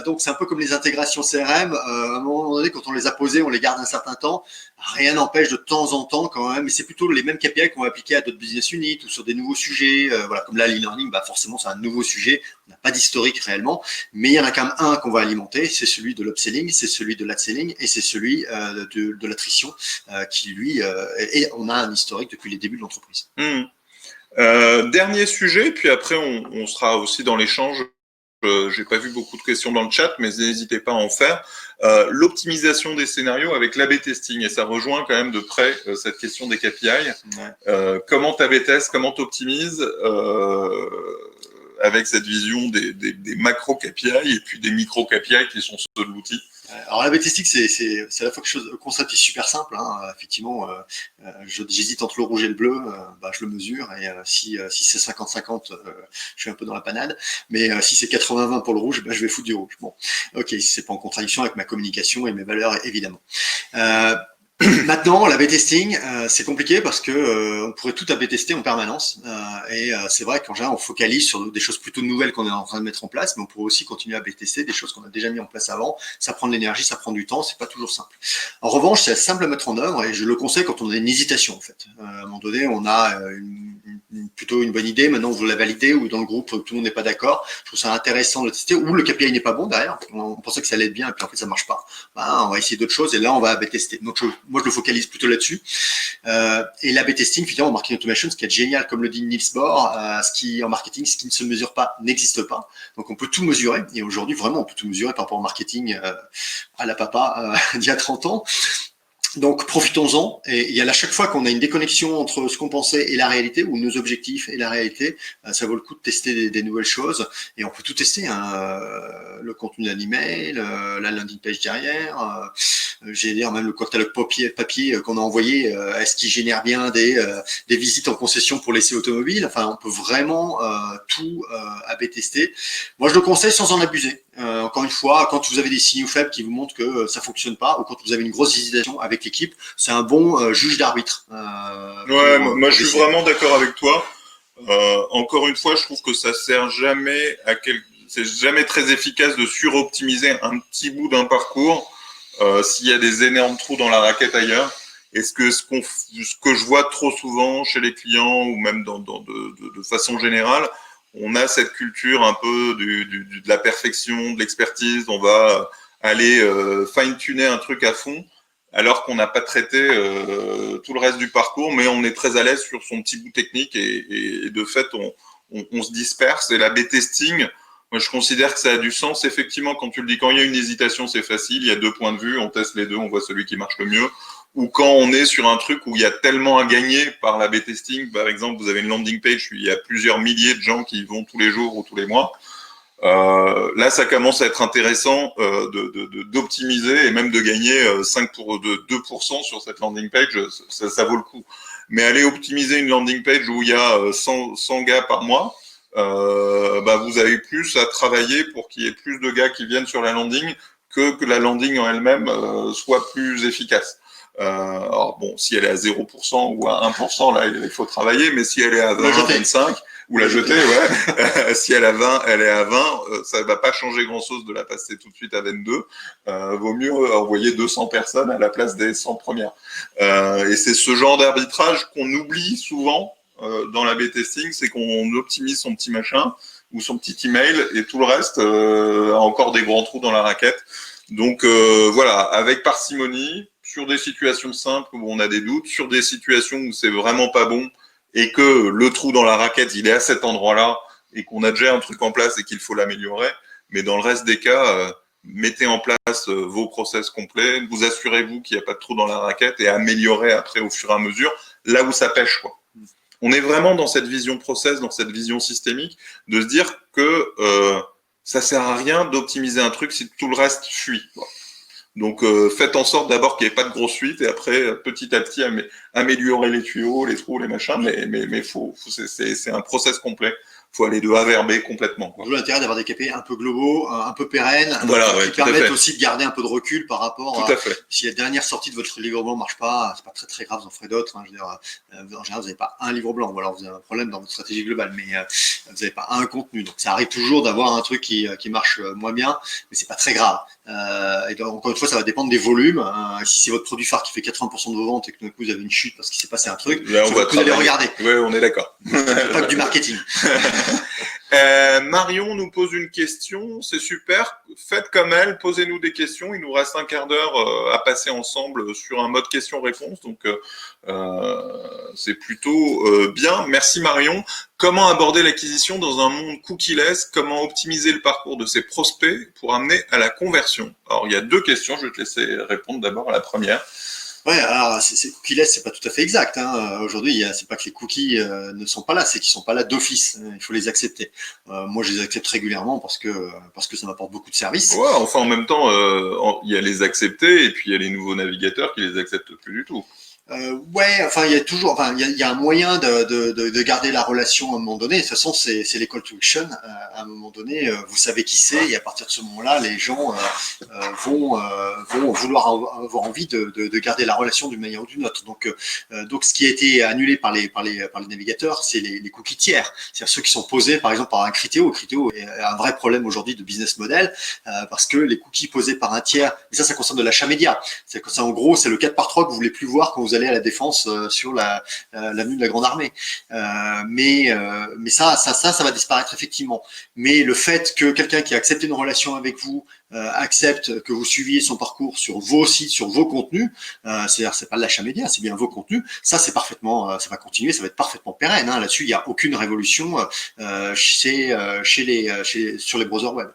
Donc c'est un peu comme les intégrations CRM. À un moment donné, quand on les a posées, on les garde un certain temps. Rien n'empêche de temps en temps quand même, mais c'est plutôt les mêmes KPI qu'on va appliquer à d'autres business units ou sur des nouveaux sujets. Voilà, comme là, l'e-learning, forcément, c'est un nouveau sujet. On n'a pas d'historique réellement, mais il y en a quand même un qu'on va alimenter, c'est celui de l'upselling, c'est celui de l'adselling et c'est celui de l'attrition qui, lui, et on a un historique depuis les débuts de l'entreprise. Dernier sujet, puis après, on sera aussi dans l'échange. J'ai pas vu beaucoup de questions dans le chat, mais n'hésitez pas à en faire. L'optimisation des scénarios avec l'A/B testing, et ça rejoint quand même de près cette question des KPI. Comment t'A/B test, comment t'optimises avec cette vision des macro KPI et puis des micro KPI qui sont ceux de l'outil. Alors l'A/B testing, c'est à la fois quelque chose, le concept est super simple. Effectivement, j'hésite entre le rouge et le bleu, je le mesure, et si c'est 50-50, je suis un peu dans la panade. Mais si c'est 80-20 pour le rouge, je vais foutre du rouge. Bon, ok, c'est pas en contradiction avec ma communication et mes valeurs, évidemment. Maintenant, l'A/B testing, c'est compliqué parce que on pourrait tout A/B tester en permanence, et c'est vrai qu'en général, on focalise sur des choses plutôt nouvelles qu'on est en train de mettre en place, mais on pourrait aussi continuer à A/B tester des choses qu'on a déjà mis en place avant. Ça prend de l'énergie, ça prend du temps, c'est pas toujours simple. En revanche, c'est simple à mettre en œuvre, et je le conseille quand on a une hésitation en fait. À un moment donné, on a plutôt une bonne idée, maintenant vous la validez, ou dans le groupe tout le monde n'est pas d'accord, je trouve ça intéressant de le tester, ou le KPI n'est pas bon derrière, on pensait que ça allait être bien et puis en fait ça marche pas, on va essayer d'autres choses et là on va A/B tester. Donc moi je le focalise plutôt là-dessus, et l'A/B testing finalement en marketing automation, ce qui est génial, comme le dit Niels Bohr, en marketing, ce qui ne se mesure pas n'existe pas, donc on peut tout mesurer, et aujourd'hui vraiment on peut tout mesurer par rapport au marketing à la papa d'il y a 30 ans. Donc profitons-en, et il y a à chaque fois qu'on a une déconnexion entre ce qu'on pensait et la réalité, ou nos objectifs et la réalité, ça vaut le coup de tester des nouvelles choses, et on peut tout tester, le contenu d'un email, la landing page derrière, j'ai dire même le catalogue papier qu'on a envoyé, est-ce qu'il génère bien des visites en concession pour l'essai automobile, enfin on peut vraiment tout A/B tester. Moi je le conseille sans en abuser. Encore une fois, quand vous avez des signaux faibles qui vous montrent que ça fonctionne pas, ou quand vous avez une grosse hésitation avec l'équipe, c'est un bon juge d'arbitre. Moi je suis vraiment d'accord avec toi. Encore une fois, je trouve que ça sert jamais c'est jamais très efficace de suroptimiser un petit bout d'un parcours s'il y a des énormes trous dans la raquette ailleurs. Et ce que je vois trop souvent chez les clients, ou même de façon générale, on a cette culture un peu de la perfection, de l'expertise. On va aller fine-tuner un truc à fond alors qu'on n'a pas traité tout le reste du parcours, mais on est très à l'aise sur son petit bout technique et de fait, on se disperse. Et l'A/B testing, moi, je considère que ça a du sens. Effectivement, quand tu le dis, quand il y a une hésitation, c'est facile. Il y a 2 points de vue, on teste les deux, on voit celui qui marche le mieux. Ou quand on est sur un truc où il y a tellement à gagner par l'A/B testing, par exemple, vous avez une landing page, il y a plusieurs milliers de gens qui y vont tous les jours ou tous les mois. Là, ça commence à être intéressant d'optimiser et même de gagner 2% sur cette landing page, ça vaut le coup. Mais aller optimiser une landing page où il y a 100 gars par mois, vous avez plus à travailler pour qu'il y ait plus de gars qui viennent sur la landing que la landing en elle-même soit plus efficace. Alors bon, si elle est à 0% ou à 1%, là, il faut travailler, mais si elle est à 20, 25, ou la jeter, ouais. Si elle est à 20, elle est à 20, ça va pas changer grand-chose de la passer tout de suite à 22. Vaut mieux envoyer 200 personnes à la place des 100 premières. Et c'est ce genre d'arbitrage qu'on oublie souvent dans l'A/B testing, c'est qu'on optimise son petit machin ou son petit email et tout le reste a encore des grands trous dans la raquette. Donc voilà, avec parcimonie, sur des situations simples où on a des doutes, sur des situations où c'est vraiment pas bon et que le trou dans la raquette, il est à cet endroit-là et qu'on a déjà un truc en place et qu'il faut l'améliorer. Mais dans le reste des cas, mettez en place vos process complets, vous assurez-vous qu'il n'y a pas de trou dans la raquette et améliorez après au fur et à mesure là où ça pêche, quoi. On est vraiment dans cette vision process, dans cette vision systémique, de se dire que ça sert à rien d'optimiser un truc si tout le reste fuit, quoi. Donc faites en sorte d'abord qu'il n'y ait pas de grosse fuite et après petit à petit améliorer les tuyaux, les trous, les machins, mais c'est un process complet. Faut aller de A vers B complètement, quoi. D'où l'intérêt d'avoir des KPI un peu globaux, un peu pérennes, voilà, qui permettent aussi de garder un peu de recul par rapport à si la dernière sortie de votre livre blanc marche pas, c'est pas très très grave, vous en ferez d'autres. Hein, je veux dire, en général, vous n'avez pas un livre blanc, ou alors vous avez un problème dans votre stratégie globale, mais vous n'avez pas un contenu. Donc ça arrive toujours d'avoir un truc qui marche moins bien, mais c'est pas très grave. Et donc, encore une fois, ça va dépendre des volumes. Si c'est votre produit phare qui fait 80% de vos ventes et que tout d'un coup vous avez une chute parce qu'il s'est passé un truc, là, on va vous allez regarder. Oui, on est d'accord. Pas que du marketing. Marion nous pose une question, c'est super, faites comme elle, posez-nous des questions, il nous reste un quart d'heure à passer ensemble sur un mode question-réponse, donc c'est plutôt bien. Merci Marion. Comment aborder l'acquisition dans un monde cookie-less? Comment optimiser le parcours de ses prospects pour amener à la conversion? Alors il y a 2 questions, je vais te laisser répondre d'abord à la première. Ouais, alors cookie-less, c'est pas tout à fait exact. Hein. Aujourd'hui, c'est pas que les cookies ne sont pas là, c'est qu'ils sont pas là d'office. Il faut les accepter. Moi, je les accepte régulièrement parce que ça m'apporte beaucoup de services. Ouais, enfin en même temps, il y a les accepter et puis il y a les nouveaux navigateurs qui les acceptent plus du tout. Ouais, enfin, il y a toujours, enfin, il y a un moyen de garder la relation à un moment donné. De toute façon, c'est les call to action. À un moment donné, vous savez qui c'est, et à partir de ce moment-là, les gens vont vouloir avoir envie de garder la relation d'une manière ou d'une autre. Donc, ce qui a été annulé par les navigateurs, c'est les cookies tiers, c'est-à-dire ceux qui sont posés, par exemple, par un Criteo. Criteo est un vrai problème aujourd'hui de business model parce que les cookies posés par un tiers, et ça concerne de l'achat média. Ça, en gros, c'est le 4x3 que vous voulez plus voir quand vous allez à la Défense sur l'avenue de la Grande Armée. Mais ça va disparaître effectivement. Mais le fait que quelqu'un qui a accepté une relation avec vous accepte que vous suiviez son parcours sur vos sites, sur vos contenus, c'est-à-dire c'est pas de l'achat média, c'est bien vos contenus, ça c'est parfaitement, ça va continuer, ça va être parfaitement pérenne. Hein. Là-dessus, il n'y a aucune révolution sur les browsers web.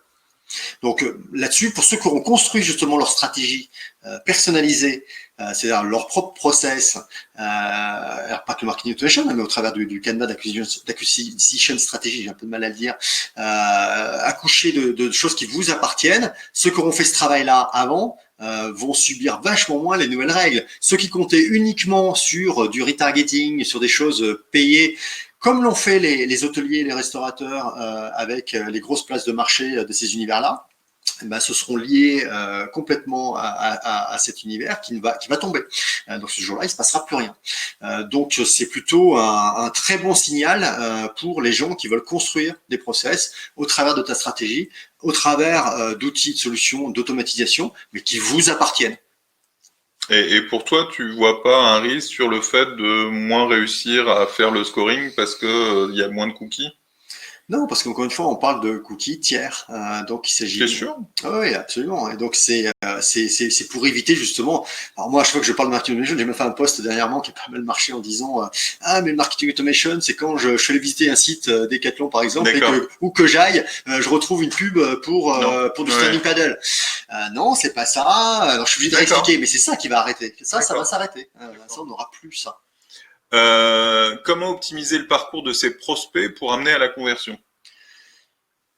Donc là-dessus, pour ceux qui auront construit justement leur stratégie personnalisée, c'est-à-dire leur propre process, alors pas que le marketing automation, mais au travers du Canva d'acquisition stratégie, j'ai un peu de mal à le dire, accoucher de choses qui vous appartiennent. Ceux qui auront fait ce travail-là avant vont subir vachement moins les nouvelles règles. Ceux qui comptaient uniquement sur du retargeting, sur des choses payées, comme l'ont fait les hôteliers et les restaurateurs avec les grosses places de marché de ces univers-là, se seront liés complètement à cet univers qui va tomber. Donc ce jour-là, il ne se passera plus rien. Donc c'est plutôt un très bon signal pour les gens qui veulent construire des process au travers de ta stratégie, au travers d'outils, de solutions, d'automatisation, mais qui vous appartiennent. Et pour toi, tu vois pas un risque sur le fait de moins réussir à faire le scoring parce que y a moins de cookies? Non, parce qu'encore une fois, on parle de cookies tiers, donc il s'agit. Bien sûr. Oui, absolument. Et donc c'est pour éviter justement. Alors moi, à chaque fois que je parle de marketing automation, j'ai même fait un post dernièrement qui a pas mal marché en disant ah mais le marketing automation, c'est quand je suis allé visiter un site Decathlon par exemple et que où que j'aille, je retrouve une pub pour du standing paddle. Non, c'est pas ça. Alors je suis obligé de réexpliquer, mais c'est ça qui va arrêter. Ça va s'arrêter. Ça, on n'aura plus ça. Comment optimiser le parcours de ces prospects pour amener à la conversion?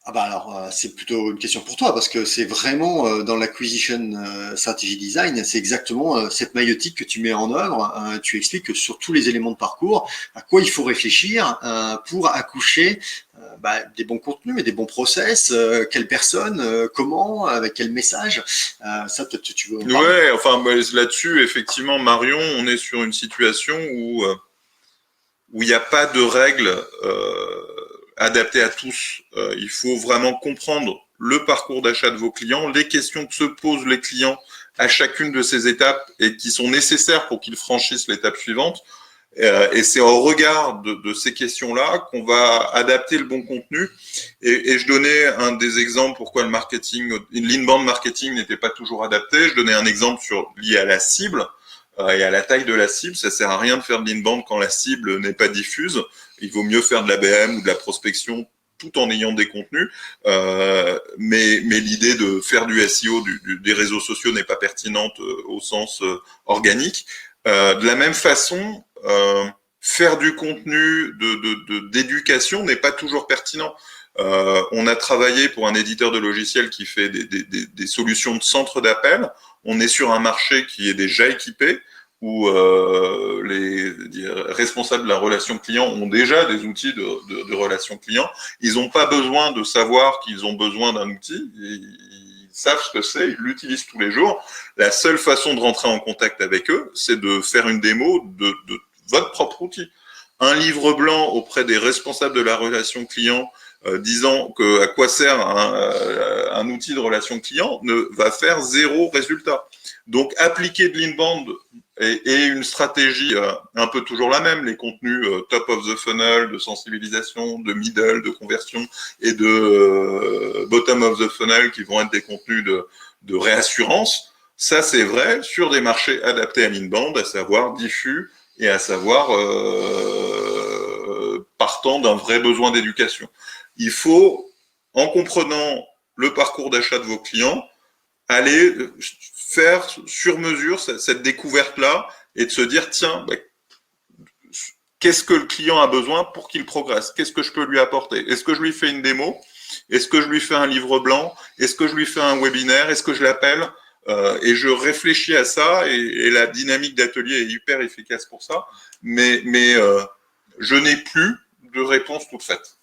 Ah bah alors c'est plutôt une question pour toi parce que c'est vraiment dans l'acquisition strategy design, c'est exactement cette maïotique que tu mets en œuvre. Tu expliques que sur tous les éléments de parcours, à quoi il faut réfléchir pour accoucher des bons contenus et des bons process, quelle personne, comment, avec quel message. Ça peut-être tu veux en parler. Ouais, enfin là-dessus effectivement Marion, on est sur une situation où il n'y a pas de règles adaptées à tous. Il faut vraiment comprendre le parcours d'achat de vos clients, les questions que se posent les clients à chacune de ces étapes et qui sont nécessaires pour qu'ils franchissent l'étape suivante. Et c'est au regard de ces questions-là qu'on va adapter le bon contenu. Et je donnais un des exemples pourquoi le marketing, l'inbound marketing n'était pas toujours adapté. Je donnais un exemple lié à la cible. Et à la taille de la cible, ça sert à rien de faire de l'inbound quand la cible n'est pas diffuse. Il vaut mieux faire de l'ABM ou de la prospection tout en ayant des contenus. Mais l'idée de faire du SEO, des réseaux sociaux n'est pas pertinente au sens organique. De la même façon, faire du contenu d'éducation n'est pas toujours pertinent. On a travaillé pour un éditeur de logiciels qui fait des solutions de centre d'appel. On est sur un marché qui est déjà équipé, où les responsables de la relation client ont déjà des outils de relation client. Ils n'ont pas besoin de savoir qu'ils ont besoin d'un outil. Ils savent ce que c'est, ils l'utilisent tous les jours. La seule façon de rentrer en contact avec eux, c'est de faire une démo de votre propre outil. Un livre blanc auprès des responsables de la relation client disant à quoi sert un outil de relation client ne va faire zéro résultat. Donc appliquer de l'inbound et une stratégie un peu toujours la même, les contenus top of the funnel, de sensibilisation, de middle, de conversion et de bottom of the funnel qui vont être des contenus de réassurance. Ça c'est vrai sur des marchés adaptés à l'inbound, à savoir diffus et à savoir partant d'un vrai besoin d'éducation. Il faut, en comprenant le parcours d'achat de vos clients, aller faire sur mesure cette découverte-là et de se dire, tiens, qu'est-ce que le client a besoin pour qu'il progresse? Qu'est-ce que je peux lui apporter? Est-ce que je lui fais une démo? Est-ce que je lui fais un livre blanc? Est-ce que je lui fais un webinaire? Est-ce que je l'appelle? Et je réfléchis à ça et la dynamique d'atelier est hyper efficace pour ça. Mais je n'ai plus de réponse toute faite.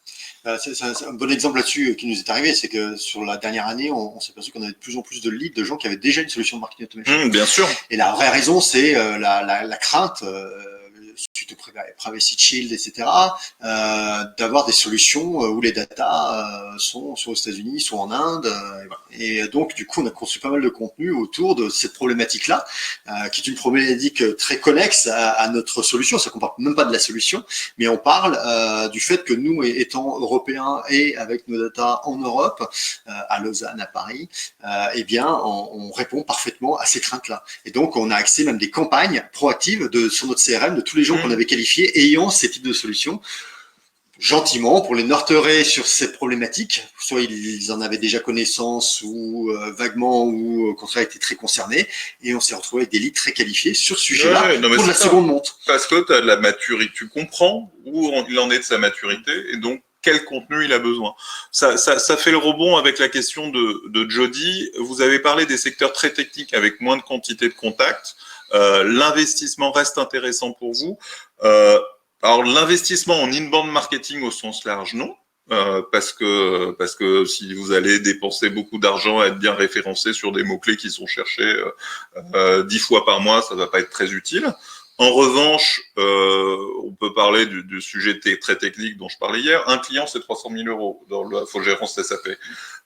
C'est un bon exemple là-dessus qui nous est arrivé, c'est que sur la dernière année, on s'est aperçu qu'on avait de plus en plus de leads de gens qui avaient déjà une solution de marketing automation. Bien sûr. Et la vraie raison, c'est la crainte, suite au Privacy Shield, etc., d'avoir des solutions où les data sont soit aux États-Unis, soit en Inde. Et donc, du coup, on a construit pas mal de contenu autour de cette problématique-là, qui est une problématique très connexe à notre solution. C'est qu'on parle même pas de la solution, mais on parle du fait que nous, étant européens et avec nos data en Europe, à Lausanne, à Paris, eh bien, on répond parfaitement à ces craintes-là. Et donc, on a accès même des campagnes proactives sur notre CRM de tous les gens qu'on avait qualifiés ayant ces types de solutions, gentiment, pour les nurturer sur cette problématique. Soit ils en avaient déjà connaissance ou vaguement, ou au contraire étaient très concernés. Et on s'est retrouvé avec des leads très qualifiés sur ce sujet-là pour de la seconde monte. Parce que tu as de la maturité, tu comprends où il en est de sa maturité et donc quel contenu il a besoin. Ça fait le rebond avec la question de Jody. Vous avez parlé des secteurs très techniques avec moins de quantité de contacts. L'investissement reste intéressant pour vous. Alors l'investissement en inbound marketing au sens large, non. Parce que si vous allez dépenser beaucoup d'argent à être bien référencé sur des mots-clés qui sont cherchés 10 fois par mois, ça va pas être très utile. En revanche, on peut parler du sujet très technique dont je parlais hier. Un client, c'est 300 000 euros dans l'infogérance SAP.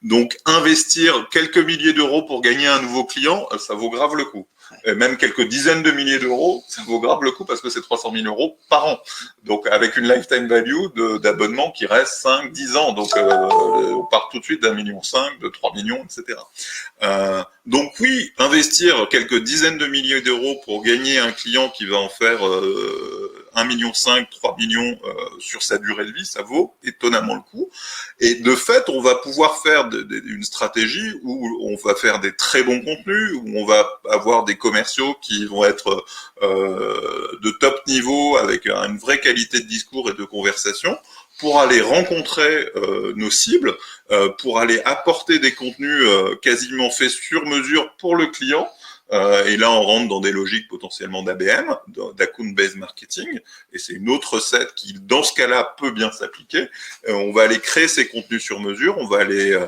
Donc, investir quelques milliers d'euros pour gagner un nouveau client, ça vaut grave le coup. et même quelques dizaines de milliers d'euros, ça vaut grave le coup parce que c'est 300 000 euros par an. Donc, avec une lifetime value d'abonnement qui reste 5, 10 ans. Donc, on part tout de suite d'1,5 million, de 3 millions, etc. Donc oui, investir quelques dizaines de milliers d'euros pour gagner un client qui va en faire 1,5 million, 3 millions sur sa durée de vie, ça vaut étonnamment le coup. Et de fait, on va pouvoir faire une stratégie où on va faire des très bons contenus, où on va avoir des commerciaux qui vont être de top niveau avec une vraie qualité de discours et de conversation pour aller rencontrer nos cibles, pour aller apporter des contenus quasiment faits sur mesure pour le client. Et là, on rentre dans des logiques potentiellement d'ABM, d'account-based marketing, et c'est une autre recette qui, dans ce cas-là, peut bien s'appliquer. On va aller créer ces contenus sur mesure, on va aller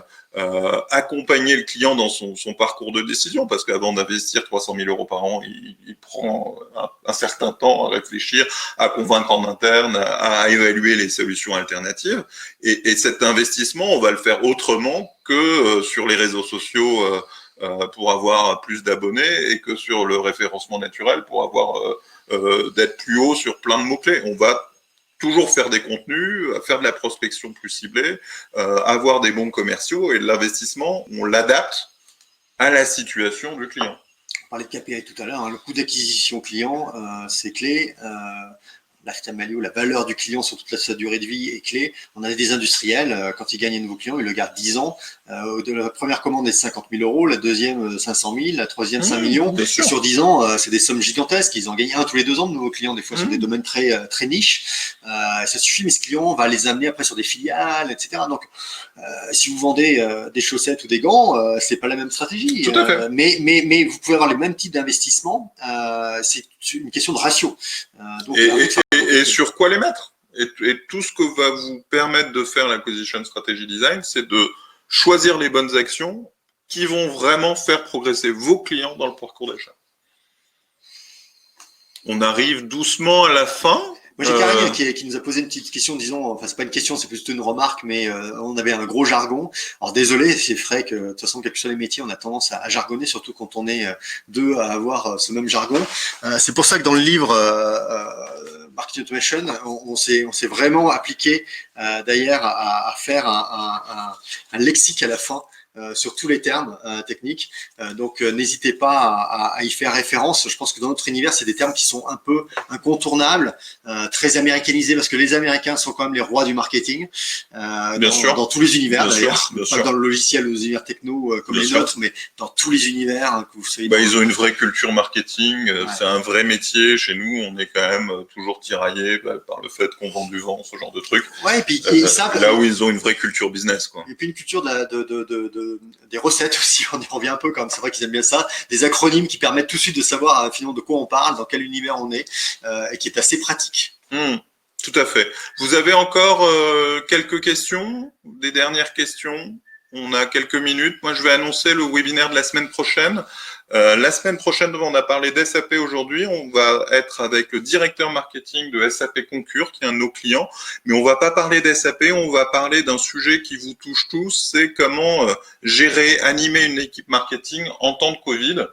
accompagner le client dans son parcours de décision, parce qu'avant d'investir 300 000 euros par an, il prend un certain temps à réfléchir, à convaincre en interne, à évaluer les solutions alternatives. Et cet investissement, on va le faire autrement que sur les réseaux sociaux pour avoir plus d'abonnés et que sur le référencement naturel pour avoir d'être plus haut sur plein de mots-clés. On va toujours faire des contenus, faire de la prospection plus ciblée, avoir des bons commerciaux et l'investissement, on l'adapte à la situation du client. On parlait de KPI tout à l'heure, hein, le coût d'acquisition client, c'est clé. Lifetime value, la valeur du client sur toute sa durée de vie est clé. On a des industriels, quand ils gagnent un nouveau client, ils le gardent 10 ans. La première commande est 50 000 euros, la deuxième 500 000, la troisième 5 millions. Et sur 10 ans, c'est des sommes gigantesques. Ils en gagnent un tous les 2 ans de nouveaux clients, des fois sur des domaines très niches. Ça suffit, mais ce client, on va les amener après sur des filiales, etc. Donc, si vous vendez des chaussettes ou des gants, c'est pas la même stratégie. Tout à fait. Mais vous pouvez avoir le même type d'investissement. C'est une question de ratio. Donc, et sur quoi les mettre et tout ce que va vous permettre de faire l'acquisition strategy design, c'est de choisir les bonnes actions qui vont vraiment faire progresser vos clients dans le parcours d'achat. On arrive doucement à la fin. Moi, j'ai Karine qui nous a posé une petite question, disons, enfin, c'est pas une question, c'est plutôt une remarque, mais on avait un gros jargon. Alors, désolé, c'est vrai que, de toute façon, quels que soient les métiers, on a tendance à jargonner, surtout quand on est deux à avoir ce même jargon. C'est pour ça que dans le livre Marketing Automation, on s'est vraiment appliqué, d'ailleurs, à faire un lexique à la fin, sur tous les termes techniques. Donc, n'hésitez pas à y faire référence. Je pense que dans notre univers, c'est des termes qui sont un peu incontournables, très américanisés, parce que les Américains sont quand même les rois du marketing, dans tous les univers d'ailleurs, pas dans le logiciel, aux univers techno comme les nôtres, mais dans tous les univers hein, que vous savez. Ils ont une vraie culture marketing, c'est un vrai métier. Chez nous, on est quand même toujours tiraillé par le fait qu'on vend du vent, ce genre de trucs. Ouais, et puis ça, là où ils ont une vraie culture business, quoi. Et puis une culture des recettes aussi, on y revient un peu quand même, c'est vrai qu'ils aiment bien ça, des acronymes qui permettent tout de suite de savoir finalement de quoi on parle, dans quel univers on est, et qui est assez pratique. Tout à fait. Vous avez encore quelques questions, des dernières questions? On a quelques minutes. Moi, je vais annoncer le webinaire de la semaine prochaine. La semaine prochaine, on a parlé d'SAP aujourd'hui. On va être avec le directeur marketing de SAP Concur, qui est un de nos clients. Mais on va pas parler d'SAP, on va parler d'un sujet qui vous touche tous, c'est comment gérer, animer une équipe marketing en temps de Covid.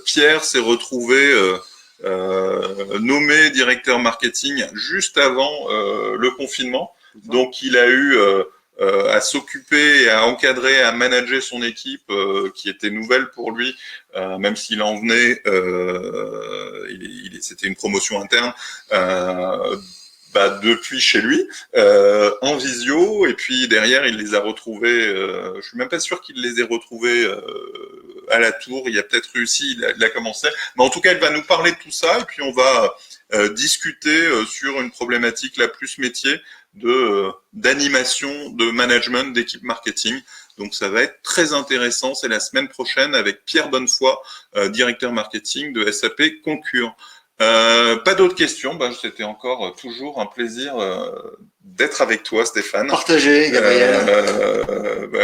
Pierre s'est retrouvé nommé directeur marketing juste avant le confinement. Donc, il a eu à s'occuper, à encadrer, à manager son équipe qui était nouvelle pour lui, même s'il en venait, c'était une promotion interne, depuis chez lui, en visio, et puis derrière il les a retrouvés, je suis même pas sûr qu'il les ait retrouvés à la tour, il a peut-être réussi, il a commencé, mais en tout cas il va nous parler de tout ça, et puis on va discuter sur une problématique la plus métier d'animation, de management, d'équipe marketing. Donc ça va être très intéressant, c'est la semaine prochaine avec Pierre Bonnefoy, directeur marketing de SAP Concur. Pas d'autres questions, c'était encore toujours un plaisir d'être avec toi, Stéphane. Partagez, Gabriel.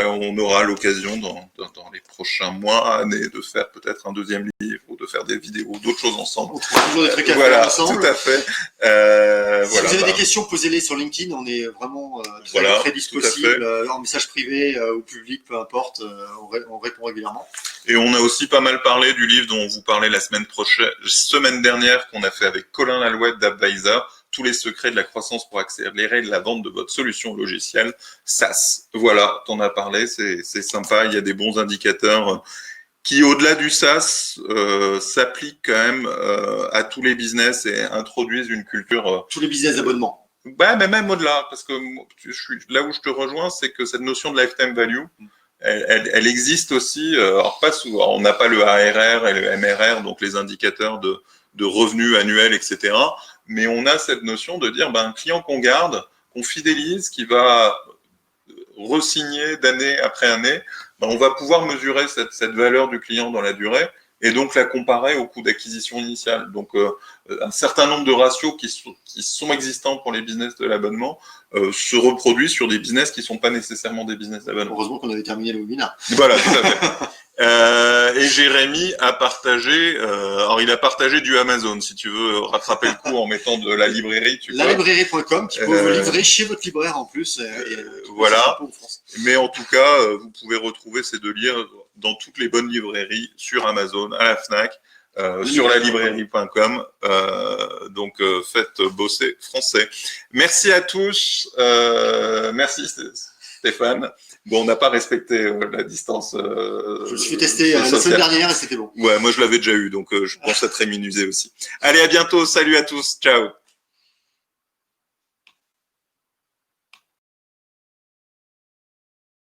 On aura l'occasion dans les prochains mois, années, de faire peut-être un deuxième livre ou de faire des vidéos, d'autres choses ensemble. On trouve toujours des trucs à faire ensemble. Tout à fait. Si vous avez des questions, posez-les sur LinkedIn. On est vraiment très disponible, en message privé ou public, peu importe. On répond régulièrement. Et on a aussi pas mal parlé du livre dont on vous parlait la semaine dernière, qu'on a fait avec Colin Lalouette d'Advisor, tous les secrets de la croissance pour accélérer la vente de votre solution logicielle SaaS. Voilà, t'en as parlé, c'est sympa. Il y a des bons indicateurs qui, au-delà du SaaS, s'appliquent quand même à tous les business et introduisent une culture. Tous les business d'abonnement. Ouais, mais même au-delà, parce que là où je te rejoins, c'est que cette notion de lifetime value, elle existe aussi. Alors pas souvent, on n'a pas le ARR et le MRR, donc les indicateurs de revenus annuels, etc. Mais on a cette notion de dire, un client qu'on garde, qu'on fidélise, qui va re-signer d'année après année, on va pouvoir mesurer cette valeur du client dans la durée et donc la comparer au coût d'acquisition initiale. Donc, un certain nombre de ratios qui sont existants pour les business de l'abonnement se reproduisent sur des business qui ne sont pas nécessairement des business d'abonnement. Heureusement qu'on avait terminé le webinaire. Voilà, tout à fait. Et Jérémy a partagé, alors il a partagé du Amazon, si tu veux rattraper le coup en mettant de la librairie. Librairie.com qui peut vous livrer chez votre libraire en plus. Voilà. Mais en tout cas, vous pouvez retrouver ces deux livres dans toutes les bonnes librairies, sur Amazon, à la Fnac, sur la librairie.com. Donc, faites bosser français. Merci à tous. Merci Stéphane. Bon, on n'a pas respecté la distance. Je me suis testé la semaine dernière et c'était bon. Ouais, moi je l'avais déjà eu, donc je pense être rémunusé aussi. Allez, à bientôt. Salut à tous. Ciao.